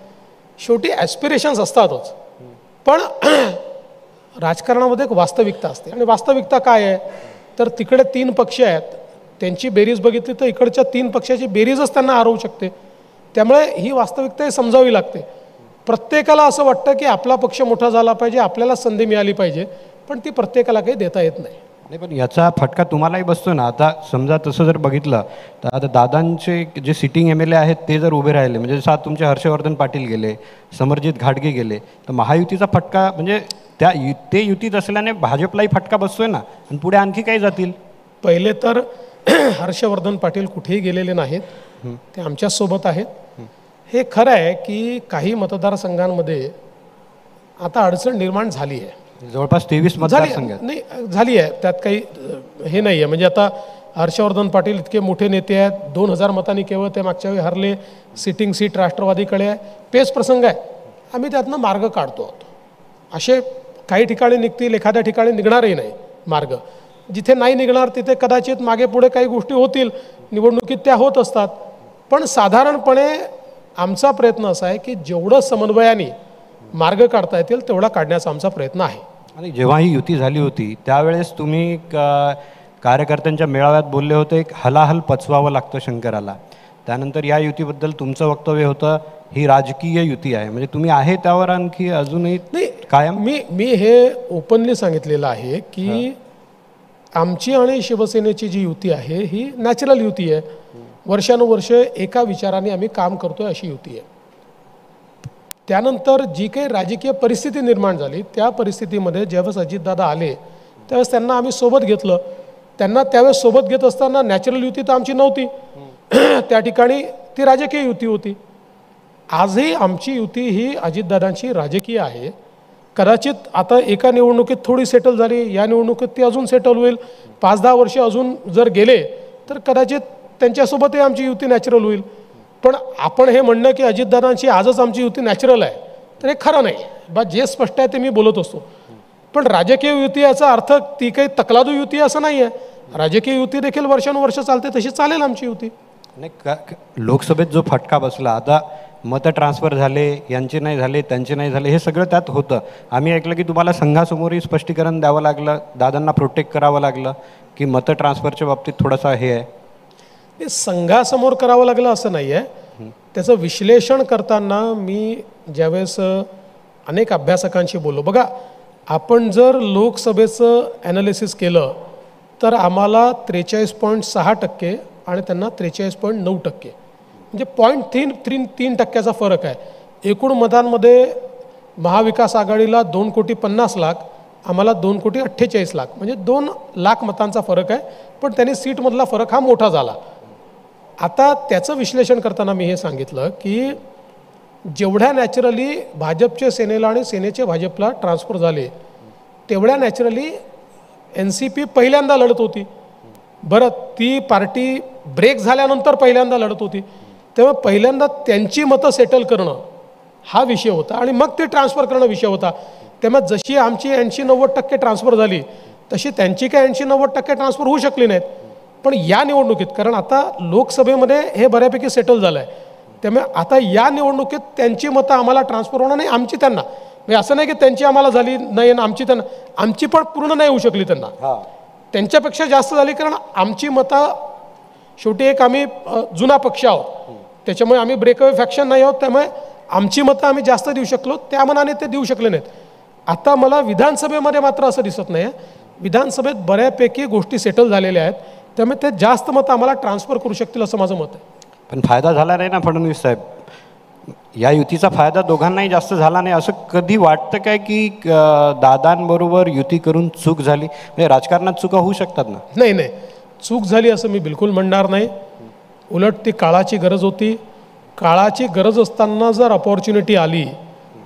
शेवटी ॲस्पिरेशन्स असतातच, पण राजकारणामध्ये एक वास्तविकता असते आणि वास्तविकता काय आहे तर तिकडे 3 पक्ष आहेत, त्यांची बेरीज बघितली तर इकडच्या 3 पक्षाची बेरीजच त्यांना हरवू शकते. त्यामुळे ही वास्तविकता समजावी लागते. प्रत्येकाला असं वाटतं की आपला पक्ष मोठा झाला पाहिजे, आपल्याला संधी मिळाली पाहिजे, पण ती प्रत्येकाला काही देता येत नाही. नाही, पण याचा फटका तुम्हालाही बसतो ना. आता समजा तसं जर बघितलं तर आता दादांचे जे सिटिंग MLA आहेत ते जर उभे राहिले, म्हणजे जसं तुमचे हर्षवर्धन पाटील गेले, समरजित घाटगे गेले, तर महायुतीचा फटका म्हणजे ते युतीत असल्याने भाजपलाही फटका बसतोय ना, आणि पुढे आणखी काही जातील. पहिले तर हर्षवर्धन पाटील कुठेही गेलेले नाहीत, ते आमच्यासोबत आहेत. हे खरं आहे की काही मतदारसंघांमध्ये आता अडचण निर्माण झाली आहे. जवळपास 23 मतदारसंघ आहेत. नाही झाली आहे, त्यात काही हे नाही आहे. म्हणजे आता हर्षवर्धन पाटील इतके मोठे नेते आहेत, 2000 मतांनी केवळ ते मागच्या वेळी हरले. सिटिंग सीट राष्ट्रवादीकडे आहे, पेच प्रसंग आहे. आम्ही त्यातनं मार्ग काढतो आहोत. असे काही ठिकाणी निघतील, एखाद्या ठिकाणी निघणारही नाही मार्ग. जिथे नाही निघणार तिथे कदाचित मागे पुढे काही गोष्टी होतील, निवडणुकीत त्या होत असतात. पण साधारणपणे आमचा प्रयत्न असा आहे की जेवढं समन्वयाने मार्ग काढता येतील तेवढा काढण्याचा आमचा प्रयत्न आहे. आणि जेव्हा ही युती झाली होती त्यावेळेस तुम्ही कार्यकर्त्यांच्या मेळाव्यात बोलले होते, एक हलाहल पचवावं लागतं शंकराला. त्यानंतर या युतीबद्दल तुमचं वक्तव्य होतं ही राजकीय युती आहे. म्हणजे तुम्ही आहे त्यावर आणखी अजूनही नाही कायम? मी हे ओपनली सांगितलेलं आहे की आमची आणि शिवसेनेची जी युती आहे ही नॅचरल युती आहे. वर्षानुवर्ष एका विचाराने आम्ही काम करतोय अशी युती आहे. त्यानंतर जी काही राजकीय परिस्थिती निर्माण झाली त्या परिस्थितीमध्ये ज्यावेळेस अजितदादा आले त्यावेळेस त्यांना आम्ही सोबत घेतलं. त्यांना त्यावेळेस सोबत घेत असताना नॅचरल युती तर आमची नव्हती, त्या ठिकाणी ती राजकीय युती होती. आजही आमची युती ही अजितदादांची राजकीय आहे. कदाचित आता एका निवडणुकीत थोडी सेटल झाली, या निवडणुकीत ती अजून सेटल होईल. 5-10 वर्ष अजून जर गेले तर कदाचित त्यांच्यासोबतही आमची युती नॅचरल होईल. पण आपण हे म्हणणं की अजितदादांची आजच आमची युती नॅचरल आहे तर हे खरं नाही. जे स्पष्ट आहे ते मी बोलत असतो. पण राजकीय युती याचा अर्थ ती काही तकलादू युती असं नाही आहे. राजकीय युती देखील वर्षानुवर्ष चालते, तशी चालेल आमची युती. नाही, लोकसभेत जो फटका बसला, आता मतं ट्रान्सफर झाले, यांचे नाही झाले, त्यांचे नाही झाले, हे सगळं त्यात होतं. आम्ही ऐकलं की तुम्हाला संघासमोरही स्पष्टीकरण द्यावं लागलं, दादांना प्रोटेक्ट करावं लागलं की मतं ट्रान्सफरच्या बाबतीत थोडासा हे आहे. ते संघासमोर करावं लागलं असं नाही आहे. त्याचं विश्लेषण करताना मी ज्यावेळेस अनेक अभ्यासकांशी बोललो, बघा आपण जर लोकसभेचं ॲनालिसिस केलं तर आम्हाला 43.6% आणि त्यांना 43.9%, म्हणजे 0.3% फरक आहे. एकूण मतांमध्ये महाविकास आघाडीला 2,50,00,000, आम्हाला 2,48,00,000, म्हणजे 2 लाख मतांचा फरक आहे. पण त्यांनी सीटमधला फरक हा मोठा झाला. आता त्याचं विश्लेषण करताना मी हे सांगितलं की जेवढ्या नॅचरली भाजपचे सेनेला आणि सेनेचे भाजपला ट्रान्सफर झाले तेवढ्या नॅचरली NCP पहिल्यांदा लढत होती. बरं, ती पार्टी ब्रेक झाल्यानंतर पहिल्यांदा लढत होती, तेव्हा पहिल्यांदा त्यांची मतं सेटल करणं हा विषय होता आणि मग ते ट्रान्सफर करणं विषय होता. तेव्हा जशी आमची 80-90% ट्रान्सफर झाली तशी त्यांची काय 80-90% ट्रान्सफर होऊ शकली नाहीत. पण या निवडणुकीत, कारण आता लोकसभेमध्ये हे बऱ्यापैकी सेटल झालं आहे, त्यामुळे आता या निवडणुकीत त्यांची मतं आम्हाला ट्रान्सफर होणार नाही, आमची त्यांना. म्हणजे असं नाही की त्यांची आम्हाला झाली नाही आणि आमची त्यांना, आमची पण पूर्ण नाही होऊ शकली त्यांना, त्यांच्यापेक्षा जास्त झाली. कारण आमची मतं शेवटी एक आम्ही जुना पक्ष आहोत, त्याच्यामुळे आम्ही ब्रेकअवे फॅक्शन नाही आहोत, त्यामुळे आमची मतं आम्ही जास्त देऊ शकलो, त्या मनाने ते देऊ शकले नाहीत. आता मला विधानसभेमध्ये मात्र असं दिसत नाही. विधानसभेत बऱ्यापैकी गोष्टी सेटल झालेल्या आहेत, त्यामुळे ते जास्त मतं आम्हाला ट्रान्सफर करू शकतील असं माझं मत आहे. पण फायदा झाला नाही ना फडणवीस साहेब, या युतीचा फायदा दोघांनाही जास्त झाला नाही. असं कधी वाटतं काय की दादांबरोबर युती करून चूक झाली? म्हणजे राजकारणात चुका होऊ शकतात ना. नाही, चूक झाली असं मी बिलकुल म्हणणार नाही. उलट ती काळाची गरज होती. काळाची गरज असताना जर अपॉर्च्युनिटी आली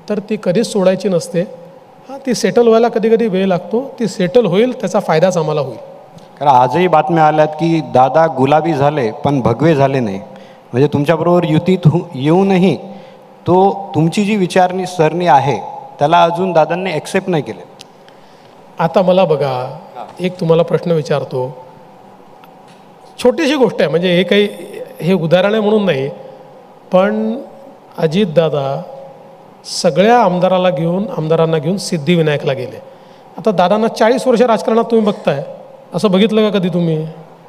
तर ती कधीच सोडायची नसते. ती सेटल व्हायला कधी कधी वेळ लागतो, ती सेटल होईल, त्याचा फायदाच आम्हाला होईल. कारण आजही बातम्या आल्यात की दादा गुलाबी झाले पण भगवे झाले नाही. म्हणजे तुमच्याबरोबर युतीत येऊनही तो तुमची जी विचारणी सरणी आहे त्याला अजून दादांनी ॲक्सेप्ट नाही केले. आता मला बघा, एक तुम्हाला प्रश्न विचारतो, छोटीशी गोष्ट आहे, म्हणजे हे काही हे उदाहरण आहे म्हणून नाही, पण अजितदादा सगळ्या आमदारांना घेऊन सिद्धिविनायकला गेले. आता दादांना 40 वर्ष राजकारणात तुम्ही बघताय, असं बघितलं का कधी तुम्ही?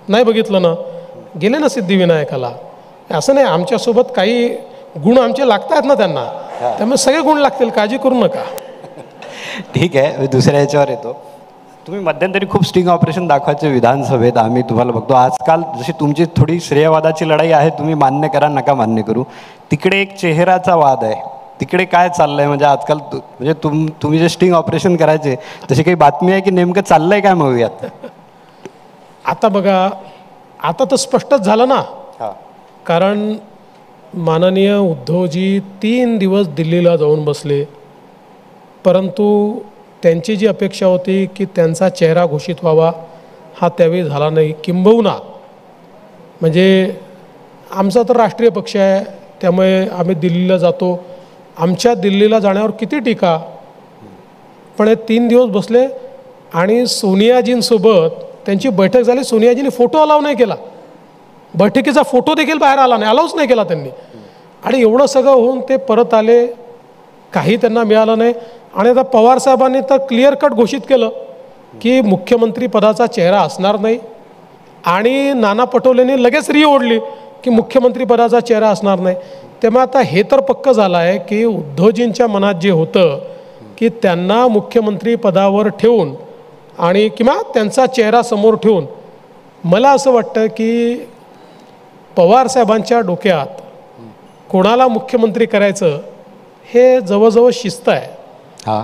नाही बघितलं ना. गेले ना सिद्धिविनायकाला. असं नाही, आमच्यासोबत काही गुण आमचे लागत आहेत ना त्यांना, त्यामुळे सगळे गुण लागतील, काळजी करू नका. ठीक आहे, दुसऱ्या याच्यावर येतो. तुम्ही मध्यंतरी खूप स्टिंग ऑपरेशन दाखवायचे विधानसभेत, आम्ही तुम्हाला बघतो. आजकाल जशी तुमची थोडी श्रेयवादाची लढाई आहे, तुम्ही मान्य करा नका मान्य करू, तिकडे एक चेहराचा वाद आहे. तिकडे काय चाललंय म्हणजे आजकाल म्हणजे तुम्ही जे स्टिंग ऑपरेशन करायचे तशी काही बातमी आहे की नेमकं चाललंय काय मूव्हीत? आता बघा, आता तर स्पष्टच झालं ना. कारण माननीय उद्धवजी 3 दिवस दिल्लीला जाऊन बसले, परंतु त्यांची जी अपेक्षा होती की त्यांचा चेहरा घोषित व्हावा हा त्यावेळी झाला नाही. किंबहुना म्हणजे आमचा तर राष्ट्रीय पक्ष आहे, त्यामुळे आम्ही दिल्लीला जातो, आमच्या दिल्लीला जाण्यावर किती टीका, पण हे 3 दिवस बसले आणि सोनियाजींसोबत त्यांची बैठक झाली. सोनियाजींनी फोटो अलाव नाही केला, बैठकीचा फोटो देखील बाहेर आला नाही, अलाउच नाही केला त्यांनी. आणि एवढं सगळं होऊन ते परत आले, काही त्यांना मिळालं नाही. आणि आता पवारसाहेबांनी तर क्लिअर कट घोषित केलं की मुख्यमंत्री पदाचा चेहरा असणार नाही. आणि नाना पटोलेंनी लगेच ओढली की मुख्यमंत्री पदाचा चेहरा असणार नाही. त्यामुळे आता हे तर पक्कं झालं आहे की उद्धवजींच्या मनात जे होतं की त्यांना मुख्यमंत्री पदावर ठेवून आणि किंवा त्यांचा चेहरा समोर ठेवून, मला असं वाटतं की पवारसाहेबांच्या डोक्यात कोणाला मुख्यमंत्री करायचं हे जवळजवळ शिस्त आहे.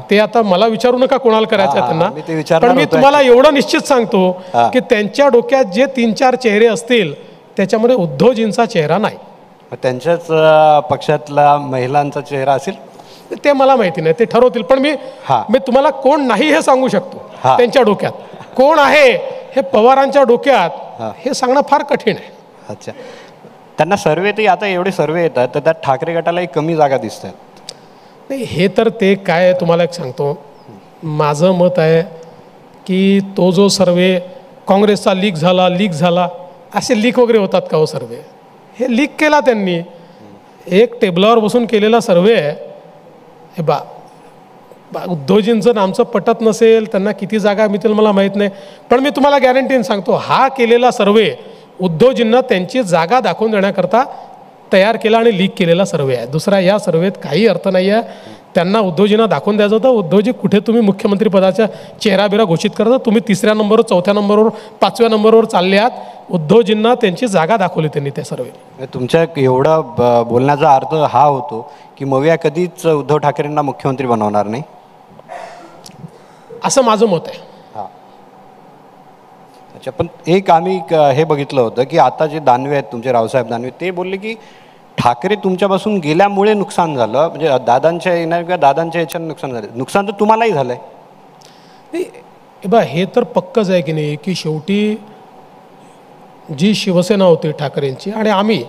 ते आता मला विचारू नका कोणाला करायचं आहे त्यांना, पण मी तुम्हाला एवढं निश्चित सांगतो की त्यांच्या डोक्यात जे 3-4 चेहरे असतील त्याच्यामध्ये उद्धवजींचा चेहरा नाही. त्यांच्याच पक्षातला महिलांचा चेहरा असेल ते मला माहिती नाही, ते ठरवतील. पण मी तुम्हाला कोण नाही हे सांगू शकतो. त्यांच्या डोक्यात कोण आहे हे पवारांच्या डोक्यात हे सांगणं फार कठीण आहे. अच्छा, त्यांना सर्वे ते आता एवढे सर्वे येतात तर त्यात ठाकरे गटालाही कमी जागा दिसतात. नाही, हे तर ते काय तुम्हाला एक सांगतो, माझं मत आहे की तो जो सर्वे काँग्रेसचा लीक झाला असे लीक वगैरे होतात का हो सर्वे? हे लीक केला त्यांनी, एक टेबलावर बसून केलेला सर्वे आहे. हे उद्धवजींचं आमचं पटत नसेल, त्यांना किती जागा मिळतील मला माहीत नाही, पण मी तुम्हाला गॅरंटीने सांगतो हा केलेला सर्वे उद्धवजींना त्यांची जागा दाखवून देण्याकरता तयार केला आणि लीक केलेला सर्वे आहे. दुसरा या सर्वेत काही अर्थ नाही आहे. त्यांना उद्धवजींना दाखवून द्यायचं होतं, उद्धवजी कुठे तुम्ही मुख्यमंत्री पदाच्या चेहरा गोषित करता, तुम्ही 3ऱ्या नंबरवर 4थ्या नंबरवर 5व्या नंबरवर चालले आहात. उद्धवजींना त्यांची जागा दाखवली त्यांनी त्या सर्वे. तुमच्या एवढा बोलण्याचा अर्थ हा होतो की मविया कधीच उद्धव ठाकरेंना मुख्यमंत्री बनवणार नाही, असं माझं मत आहे. अच्छा, पण एक आम्ही हे बघितलं होतं की आता जे दानवे आहेत तुमचे, रावसाहेब दानवे, ते बोलले की ठाकरे तुमच्यापासून गेल्यामुळे नुकसान झालं, म्हणजे दादांच्या येणार किंवा दादांच्या याच्यानं नुकसान झालं. नुकसान तर तुम्हालाही झालं आहे. हे तर पक्कच आहे की नाही की शेवटी जी शिवसेना होती ठाकरेंची आणि आम्ही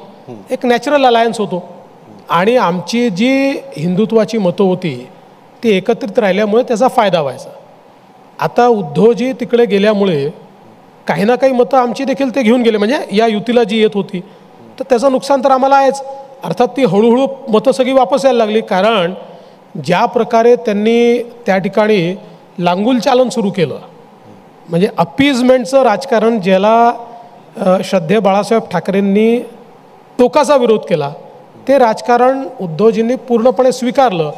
एक नॅचरल अलायन्स होतो आणि आमची जी हिंदुत्वाची मतं होती ती एकत्रित राहिल्यामुळे त्याचा फायदा व्हायचा. आता उद्धवजी तिकडे गेल्यामुळे काही ना काही मतं आमची देखील ते घेऊन गेले, म्हणजे या युतीला जी येत होती, तर त्याचं नुकसान तर आम्हाला आहेच. अर्थात ती हळूहळू मतं सगळी वापस यायला लागली, कारण ज्या प्रकारे त्यांनी त्या ठिकाणी लांगुल चालन सुरू केलं, म्हणजे अपीजमेंटचं राजकारण, ज्याला श्रद्धेय बाळासाहेब ठाकरेंनी टोकाचा विरोध केला, ते राजकारण उद्धवजींनी पूर्णपणे स्वीकारलं.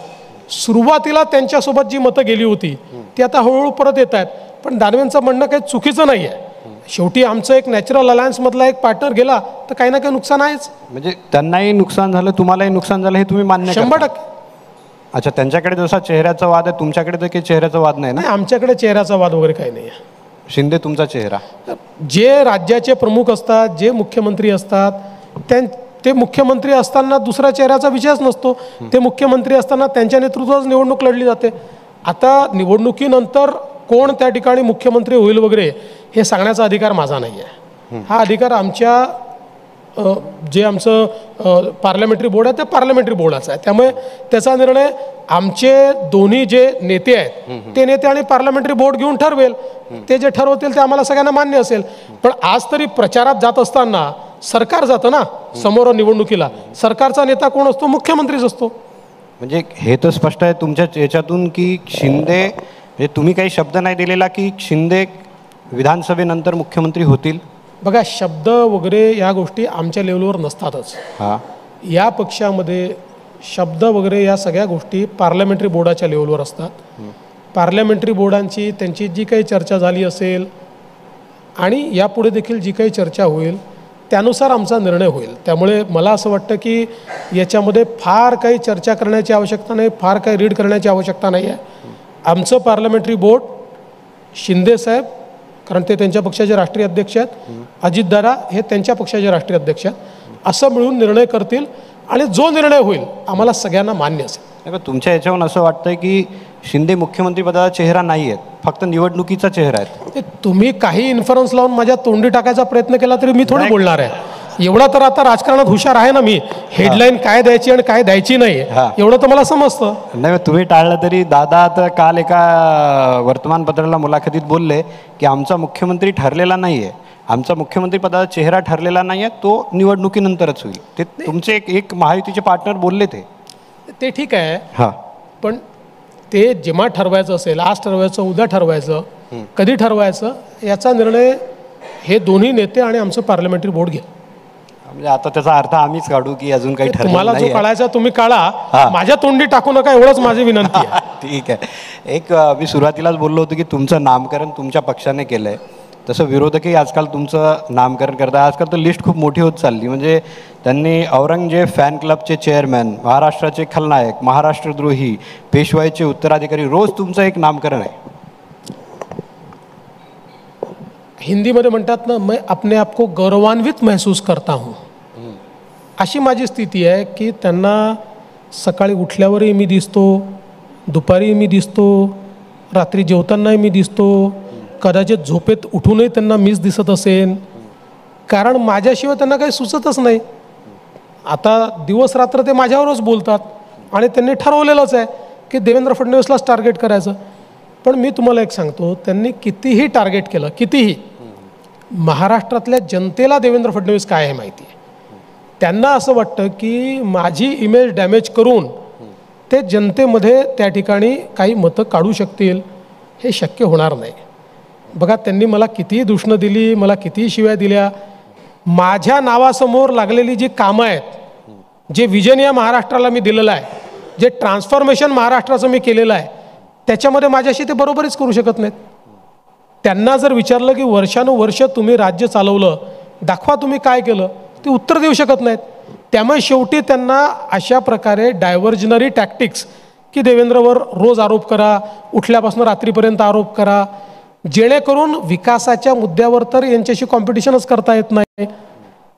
सुरुवातीला त्यांच्यासोबत जी मतं गेली होती ती आता हळूहळू परत येत आहेत. पण दानवेंचं म्हणणं काही चुकीचं नाही आहे. शेवटी आमचं एक नॅचरल अलायन्समधला एक पार्टनर गेला तर काही ना काही नुकसान आहेच. म्हणजे त्यांनाही नुकसान झालं, तुम्हालाही नुकसान झालं, हे तुम्ही मान्य? 100%. अच्छा, त्यांच्याकडे जसा चेहऱ्याचा वाद आहे, तुमच्याकडे तर काही चेहऱ्याचा वाद नाही ना? आमच्याकडे चेहऱ्याचा वाद वगैरे काही नाही आहे. शिंदे तुमचा चेहरा. जे राज्याचे प्रमुख असतात, जे मुख्यमंत्री असतात, ते मुख्यमंत्री असताना दुसऱ्या चेहऱ्याचा विषयच नसतो. ते मुख्यमंत्री असताना त्यांच्या नेतृत्वात निवडणूक लढली जाते. आता निवडणुकीनंतर कोण त्या ठिकाणी मुख्यमंत्री होईल वगैरे हे सांगण्याचा अधिकार माझा नाही आहे. हा अधिकार आमच्या जे आमचं पार्लमेंटरी बोर्ड आहे त्या पार्लमेंटरी बोर्डाचा आहे. त्यामुळे त्याचा निर्णय आमचे दोन्ही जे नेते आहेत ते नेते आणि पार्लमेंटरी बोर्ड घेऊन ठरवेल. ते जे ठरवतील ते आम्हाला सगळ्यांना मान्य असेल. पण आज तरी प्रचारात जात असताना सरकार जातं ना समोर निवडणुकीला, सरकारचा नेता कोण असतो? मुख्यमंत्रीच असतो. म्हणजे हे तर स्पष्ट आहे तुमच्या याच्यातून की शिंदे, म्हणजे तुम्ही काही शब्द नाही दिलेला की शिंदे विधानसभेनंतर मुख्यमंत्री होतील. बघा, शब्द वगैरे या गोष्टी आमच्या लेवलवर नसतातच. या पक्षामध्ये शब्द वगैरे या सगळ्या गोष्टी पार्लमेंटरी बोर्डाच्या लेवलवर असतात. पार्लमेंटरी बोर्डांची त्यांची जी काही चर्चा झाली असेल आणि यापुढे देखील जी काही चर्चा होईल त्यानुसार आमचा निर्णय होईल. त्यामुळे मला असं वाटतं की याच्यामध्ये फार काही चर्चा करण्याची आवश्यकता नाही, फार काही रीड करण्याची आवश्यकता नाही आहे. आमचं पार्लमेंटरी बोर्ड शिंदेसाहेब, कारण ते त्यांच्या पक्षाचे राष्ट्रीय अध्यक्ष आहेत, अजितदादा हे त्यांच्या पक्षाचे राष्ट्रीय अध्यक्ष आहेत, असं मिळून निर्णय करतील आणि जो निर्णय होईल आम्हाला सगळ्यांना मान्य असेल. पण तुमच्या याच्यावरून असं वाटतंय की शिंदे मुख्यमंत्रीपदाचा चेहरा नाही आहेत, फक्त निवडणुकीचा चेहरा आहे. ते तुम्ही काही इन्फरन्स लावून माझ्या तोंडी टाकायचा प्रयत्न केला तरी मी थोडी बोलणार आहे. एवढा तर आता राजकारणात हुशार आहे ना मी, हेडलाईन काय द्यायची आणि काय द्यायची नाही एवढं तर मला समजतं. नाही, तुम्ही टाळलं तरी दादा तर काल एका वर्तमानपत्राला मुलाखतीत बोलले की आमचा मुख्यमंत्री ठरलेला नाही आहे, आमचा मुख्यमंत्री पदाचा चेहरा ठरलेला नाही आहे, तो निवडणुकीनंतरच होईल. ते तुमचे एक महायुतीचे पार्टनर बोलले ते ठीक आहे. हां, पण ते जेव्हा ठरवायचं असेल, आज ठरवायचं, उद्या ठरवायचं, कधी ठरवायचं, याचा निर्णय हे दोन्ही नेते आणि आमचं पार्लमेंटरी बोर्ड घे. म्हणजे आता त्याचा अर्थ आम्हीच काढू की अजून काही ठरलं तुम्हाला जो नाही? काढायचा तुम्ही काढा, माझ्या तोंडी टाकू नका एवढंच माझी विनंती आहे. ठीक आहे. एक मी सुरुवातीलाच बोललो होतो की तुमचं नामकरण तुमच्या पक्षाने केलं आहे, तसं विरोधकही आजकाल तुमचं नामकरण करतात. आजकाल तर लिस्ट खूप मोठी होत चालली. म्हणजे त्यांनी औरंगजेब फॅन क्लबचे चेअरमॅन, महाराष्ट्राचे खलनायक, महाराष्ट्रद्रोही, पेशवाईचे उत्तराधिकारी, रोज तुमचं एक नामकरण आहे. हिंदीमध्ये म्हणतात ना, मैं अपने आप को गौरवान्वित महसूस करता हूँ. अशी माझी स्थिती आहे की त्यांना सकाळी उठल्यावरही मी दिसतो, दुपारीही मी दिसतो, रात्री जेवतानाही मी दिसतो, कदाचित झोपेत उठूनही त्यांना मीच दिसत असेल, कारण माझ्याशिवाय त्यांना काही सुचतच नाही. आता दिवस रात्र ते माझ्यावरच बोलतात आणि त्यांनी ठरवलेलंच आहे की देवेंद्र फडणवीसलाच टार्गेट करायचं. पण मी तुम्हाला एक सांगतो, त्यांनी कितीही टार्गेट केलं, कितीही, महाराष्ट्रातल्या जनतेला देवेंद्र फडणवीस काय आहे माहिती आहे. त्यांना असं वाटतं की माझी इमेज डॅमेज करून ते जनतेमध्ये त्या ठिकाणी काही मतं काढू शकतील. हे शक्य होणार नाही. बघा, त्यांनी मला कितीही दूषणं दिली, मला कितीही शिव्या दिल्या, माझ्या नावासमोर लागलेली जी कामं आहेत, जे विजन या महाराष्ट्राला मी दिलेलं आहे, जे ट्रान्सफॉर्मेशन महाराष्ट्राचं मी केलेलं आहे, त्याच्यामध्ये माझ्याशी ते बरोबरीच करू शकत नाहीत. त्यांना जर विचारलं की वर्षानुवर्ष तुम्ही राज्य चालवलं, दाखवा तुम्ही काय केलं, ते उत्तर देऊ शकत नाहीत. त्यामुळे शेवटी त्यांना अशा प्रकारे डायव्हर्जनरी टॅक्टिक्स की देवेंद्रवर रोज आरोप करा, उठल्यापासून रात्रीपर्यंत आरोप करा, जेणेकरून विकासाच्या मुद्द्यावर तर यांच्याशी कॉम्पिटिशनच करता येत नाही,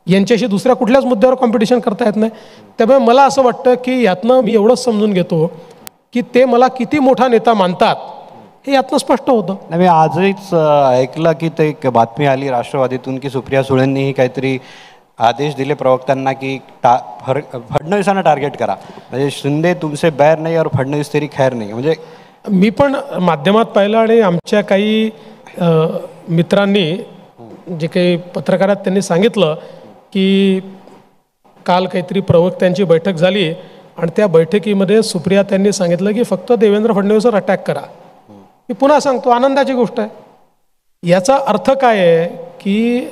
यांच्याशी दुसऱ्या कुठल्याच मुद्द्यावर कॉम्पिटिशन करता येत नाही. त्यामुळे मला असं वाटतं की यातनं मी एवढंच समजून घेतो की ते मला किती मोठा नेता मानतात हे यातनं स्पष्ट होतं. नाही, मी आजच ऐकलं की ते एक बातमी आली राष्ट्रवादीतून की सुप्रिया सुळेंनीही काहीतरी आदेश दिले प्रवक्त्यांना की फडणवीसांना टार्गेट करा, म्हणजे शिंदे तुमचे बैर नाही और फडणवीस तरी खैर नाही. म्हणजे मी पण माध्यमात पाहिलं आणि आमच्या काही मित्रांनी, जे काही पत्रकार आहेत, त्यांनी सांगितलं की काल काहीतरी प्रवक्त्यांची बैठक झाली आणि त्या बैठकीमध्ये सुप्रिया त्यांनी सांगितलं की फक्त देवेंद्र फडणवीसवर अटॅक करा. मी पुन्हा सांगतो, आनंदाची गोष्ट आहे. याचा अर्थ काय आहे की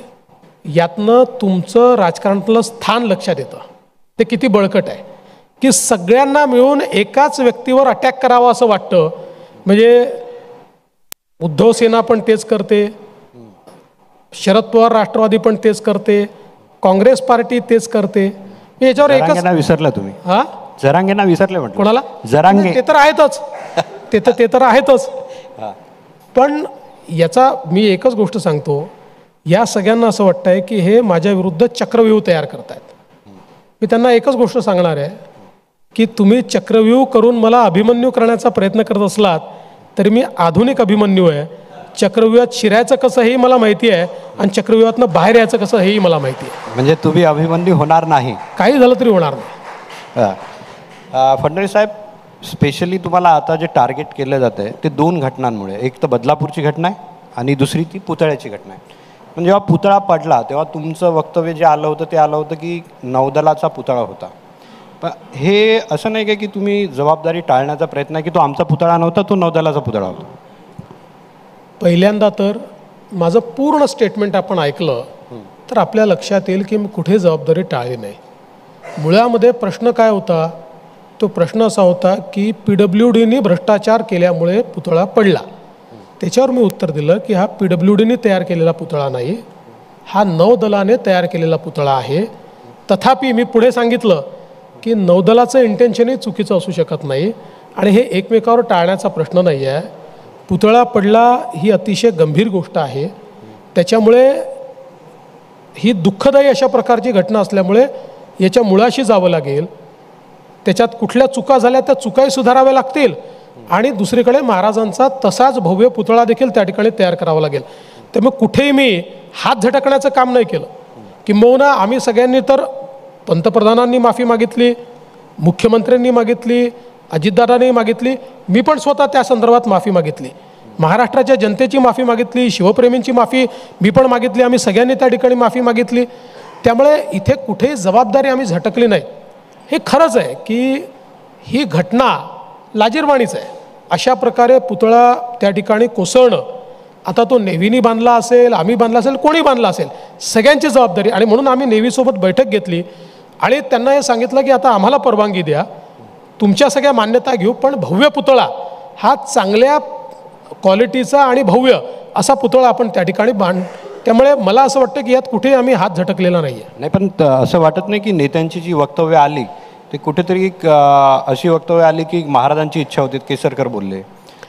यातनं तुमचं राजकारणातलं स्थान लक्षात येतं, ते किती बळकट आहे की सगळ्यांना मिळून एकाच व्यक्तीवर अटॅक करावा असं वाटतं. म्हणजे उद्धव सेना पण तेच करते, शरद पवार राष्ट्रवादी पण तेच करते, काँग्रेस पार्टी तेच करते. याच्यावर एकच विसरला तुम्ही, हा जरांगेंना विसरले म्हटलं. कोणाला? जरांगे. ते तर आहेतच, ते तर आहेतच. पण याचा मी एकच गोष्ट सांगतो, या सगळ्यांना असं वाटतंय की हे माझ्या विरुद्ध चक्रव्यूह तयार करतायत. मी त्यांना एकच गोष्ट सांगणार आहे की तुम्ही चक्रव्यूह करून मला अभिमन्यू करण्याचा प्रयत्न करत असलात तरी मी आधुनिक अभिमन्यू आहे. चक्रव्यूहात शिरायचं कसं हेही मला माहिती आहे आणि चक्रव्यूहातनं बाहेर यायचं कसं हेही मला माहिती आहे. म्हणजे तुम्ही अभिमन्यू होणार नाही, काही झालं तरी होणार नाही. फडणवीस साहेब, स्पेशली तुम्हाला आता जे टार्गेट केलं जातं आहे ते दोन घटनांमुळे. एक तर बदलापूरची घटना आहे आणि दुसरी ती पुतळ्याची घटना आहे. पण जेव्हा पुतळा पडला तेव्हा तुमचं वक्तव्य जे आलं होतं ते आलं होतं की नौदलाचा पुतळा होता. पण हे असं नाही की तुम्ही जबाबदारी टाळण्याचा प्रयत्न आहे की तो आमचा पुतळा नव्हता, तो नौदलाचा पुतळा होता. पहिल्यांदा तर माझं पूर्ण स्टेटमेंट आपण ऐकलं तर आपल्या लक्षात येईल की मी कुठे जबाबदारी टाळली नाही. मुळामध्ये प्रश्न काय होता तो प्रश्न असा होता की PWDनी भ्रष्टाचार केल्यामुळे पुतळा पडला. त्याच्यावर मी उत्तर दिलं की हा PWDनी तयार केलेला पुतळा नाही, हा नौदलाने तयार केलेला पुतळा आहे. तथापि मी पुढे सांगितलं की नौदलाचं इंटेन्शनही चुकीचं असू शकत नाही आणि हे एकमेकावर टाळण्याचा प्रश्न नाही आहे. पुतळा पडला ही अतिशय गंभीर गोष्ट आहे. त्याच्यामुळे ही दुःखदायी अशा प्रकारची घटना असल्यामुळे याच्या मुळाशी जावं लागेल. त्याच्यात कुठल्या चुका झाल्या त्या चुकाही सुधाराव्या लागतील आणि दुसरीकडे महाराजांचा तसाच भव्य पुतळा देखील त्या ठिकाणी तयार करावा लागेल. त्यामुळे कुठेही मी हात झटकण्याचं काम नाही केलं. किंबहुना आम्ही सगळ्यांनी तर पंतप्रधानांनी माफी मागितली, मुख्यमंत्र्यांनी मागितली, अजितदादांनी मागितली, मी पण स्वतः त्या संदर्भात माफी मागितली, महाराष्ट्राच्या जनतेची माफी मागितली, शिवप्रेमींची माफी मी पण मागितली, आम्ही सगळ्यांनी त्या ठिकाणी माफी मागितली. त्यामुळे इथे कुठेही जबाबदारी आम्ही झटकली नाही. हे खरंच आहे की ही घटना लाजिरवाणीच आहे. अशा प्रकारे पुतळा त्या ठिकाणी कोसळणं, आता तो नेव्हीनी बांधला असेल, आम्ही बांधला असेल, कोणी बांधला असेल, सगळ्यांची जबाबदारी. आणि म्हणून आम्ही नेव्हीसोबत बैठक घेतली आणि त्यांना हे सांगितलं की आता आम्हाला परवानगी द्या, तुमच्या सगळ्या मान्यता घेऊ, पण भव्य पुतळा हा चांगल्या क्वालिटीचा आणि भव्य असा पुतळा आपण त्या ठिकाणी त्यामुळे मला असं वाटतं की यात कुठेही आम्ही हात झटकलेला नाही आहे. नाही, पण असं वाटत नाही की नेत्यांची जी वक्तव्य आली ते कुठेतरी अशी वक्तव्य आली की महाराजांची इच्छा होती, केसरकर बोलले,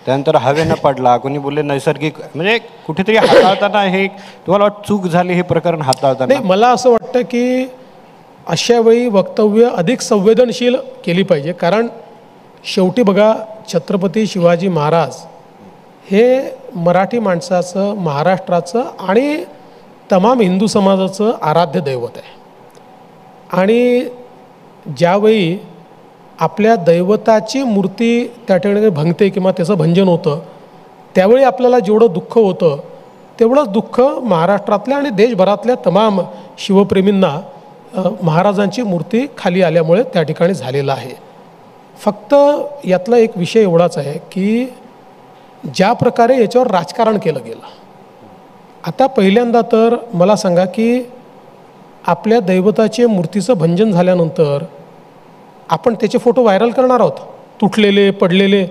त्यानंतर हवेनं पडला, कोणी बोलले नैसर्गिक, म्हणजे कुठेतरी हाताळताना हे तुम्हाला चूक झाली हे प्रकरण हाताळताना? नाही, मला असं वाटतं की अशा वेळी वक्तव्य अधिक संवेदनशील केली पाहिजे. कारण शेवटी बघा, छत्रपती शिवाजी महाराज हे मराठी माणसाचं, महाराष्ट्राचं आणि तमाम हिंदू समाजाचं आराध्य दैवत आहे. आणि ज्यावेळी आपल्या दैवताची मूर्ती त्या ठिकाणी भंगते किंवा त्याचं भंजन होतं, त्यावेळी आपल्याला जेवढं दुःख होतं तेवढंच दुःख महाराष्ट्रातल्या आणि देशभरातल्या तमाम शिवप्रेमींना महाराजांची मूर्ती खाली आल्यामुळे त्या ठिकाणी झालेलं आहे. फक्त यातला एक विषय एवढाच आहे की ज्या प्रकारे याच्यावर राजकारण केलं गेलं, आता पहिल्यांदा तर मला सांगा की आपल्या दैवताचे मूर्तीचं भंजन झाल्यानंतर आपण त्याचे फोटो व्हायरल करणार आहोत, तुटलेले, पडलेले,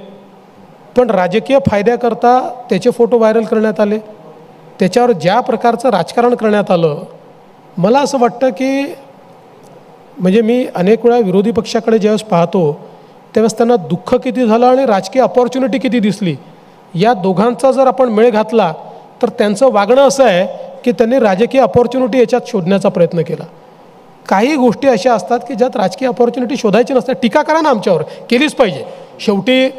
पण राजकीय फायद्याकरता त्याचे फोटो व्हायरल करण्यात आले. त्याच्यावर ज्या प्रकारचं राजकारण करण्यात आलं, मला असं वाटतं की म्हणजे मी अनेक वेळा विरोधी पक्षाकडे ज्यावेळेस पाहतो त्यावेळेस त्यांना दुःख किती झालं आणि राजकीय अपॉर्च्युनिटी किती दिसली. या दोघांचा जर आपण मेळ घातला तर त्यांचं वागणं असं आहे की त्यांनी राजकीय अपॉर्च्युनिटी याच्यात शोधण्याचा प्रयत्न केला. काही गोष्टी अशा असतात की ज्यात राजकीय अपॉर्च्युनिटी शोधायची नसतात. टीका करा ना, आमच्यावर केलीच पाहिजे. शेवटी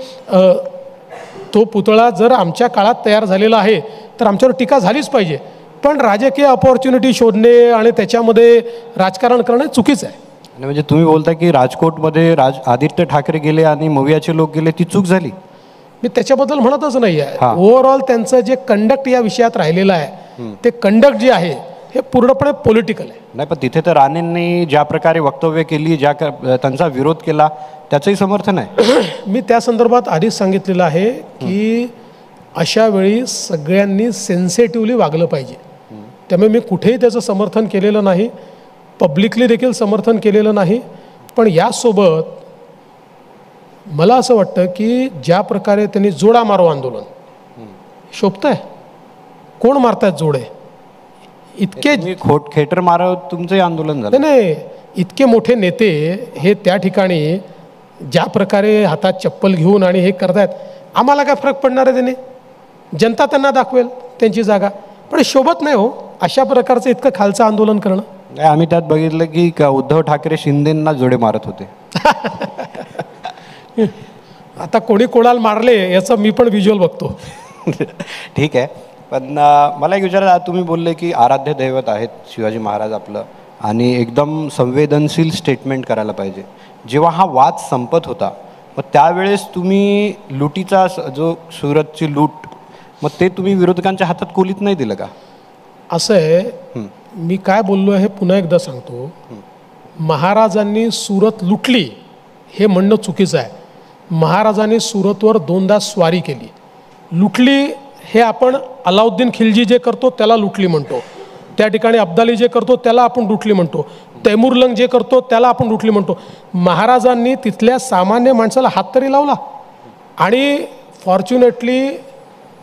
तो पुतळा जर आमच्या काळात तयार झालेला आहे तर आमच्यावर टीका झालीच पाहिजे. पण राजकीय अपॉर्च्युनिटी शोधणे आणि त्याच्यामध्ये राजकारण करणे चुकीचं आहे. म्हणजे तुम्ही बोलता की राजकोटमध्ये आदित्य ठाकरे गेले आणि मवियाचे लोक गेले, ती चूक झाली? मी त्याच्याबद्दल म्हणतच नाही आहे. ओव्हरऑल त्यांचं जे कंडक्ट या विषयात राहिलेलं आहे ते कंडक्ट जे आहे हे पूर्णपणे पॉलिटिकल आहे. नाही, पण तिथे तर राणेंनी ज्या प्रकारे वक्तव्य केली, त्यांचा विरोध केला, त्याचंही समर्थन आहे. मी त्या संदर्भात आधीच सांगितलेलं आहे की अशा वेळी सगळ्यांनी सेन्सिटिव्हली वागलं पाहिजे. त्यामुळे मी कुठेही त्याचं समर्थन केलेलं नाही, पब्लिकली देखील समर्थन केलेलं नाही. पण यासोबत मला असं वाटतं की ज्या प्रकारे त्यांनी जोडा मारो आंदोलन शोभत आहे. कोण मारतायत जोडे? इतके खेटर मारो तुमचंही आंदोलन झालं नाही. इतके मोठे नेते हे त्या ठिकाणी ज्या प्रकारे हातात चप्पल घेऊन आणि हे करतायत, आम्हाला काय फरक पडणार आहे? त्याने जनता त्यांना दाखवेल त्यांची जागा. पण शोभत नाही हो अशा प्रकारचं इतकं खालचं आंदोलन करणं. नाही, आम्ही त्यात बघितलं की उद्धव ठाकरे शिंदेंना जोडे मारत होते. आता कोणी कोणाला मारले याचं मी पण व्हिज्युअल बघतो. ठीक आहे, पण मला एक विचारायचं, तुम्ही बोलले की आराध्य दैवत आहेत शिवाजी महाराज आपलं आणि एकदम संवेदनशील स्टेटमेंट करायला पाहिजे. जेव्हा हा वाद संपत होता मग त्यावेळेस तुम्ही लुटीचा जो सुरतची लूट, मग ते तुम्ही विरोधकांच्या हातात कोलीत नाही दिलं का? असं आहे, मी काय बोललो हे पुन्हा एकदा सांगतो. महाराजांनी सुरत लुटली हे म्हणणं चुकीचं आहे. महाराजांनी सुरतवर 2दा स्वारी केली. लुटली हे आपण अलाउद्दीन खिलजी जे करतो त्याला लुटली म्हणतो, त्या ठिकाणी अब्दाली जे करतो त्याला आपण लुटली म्हणतो. तैमूरलंग जे करतो त्याला आपण लुटली म्हणतो. महाराजांनी तिथल्या सामान्य माणसाला हात तरी लावला. आणि फॉर्च्युनेटली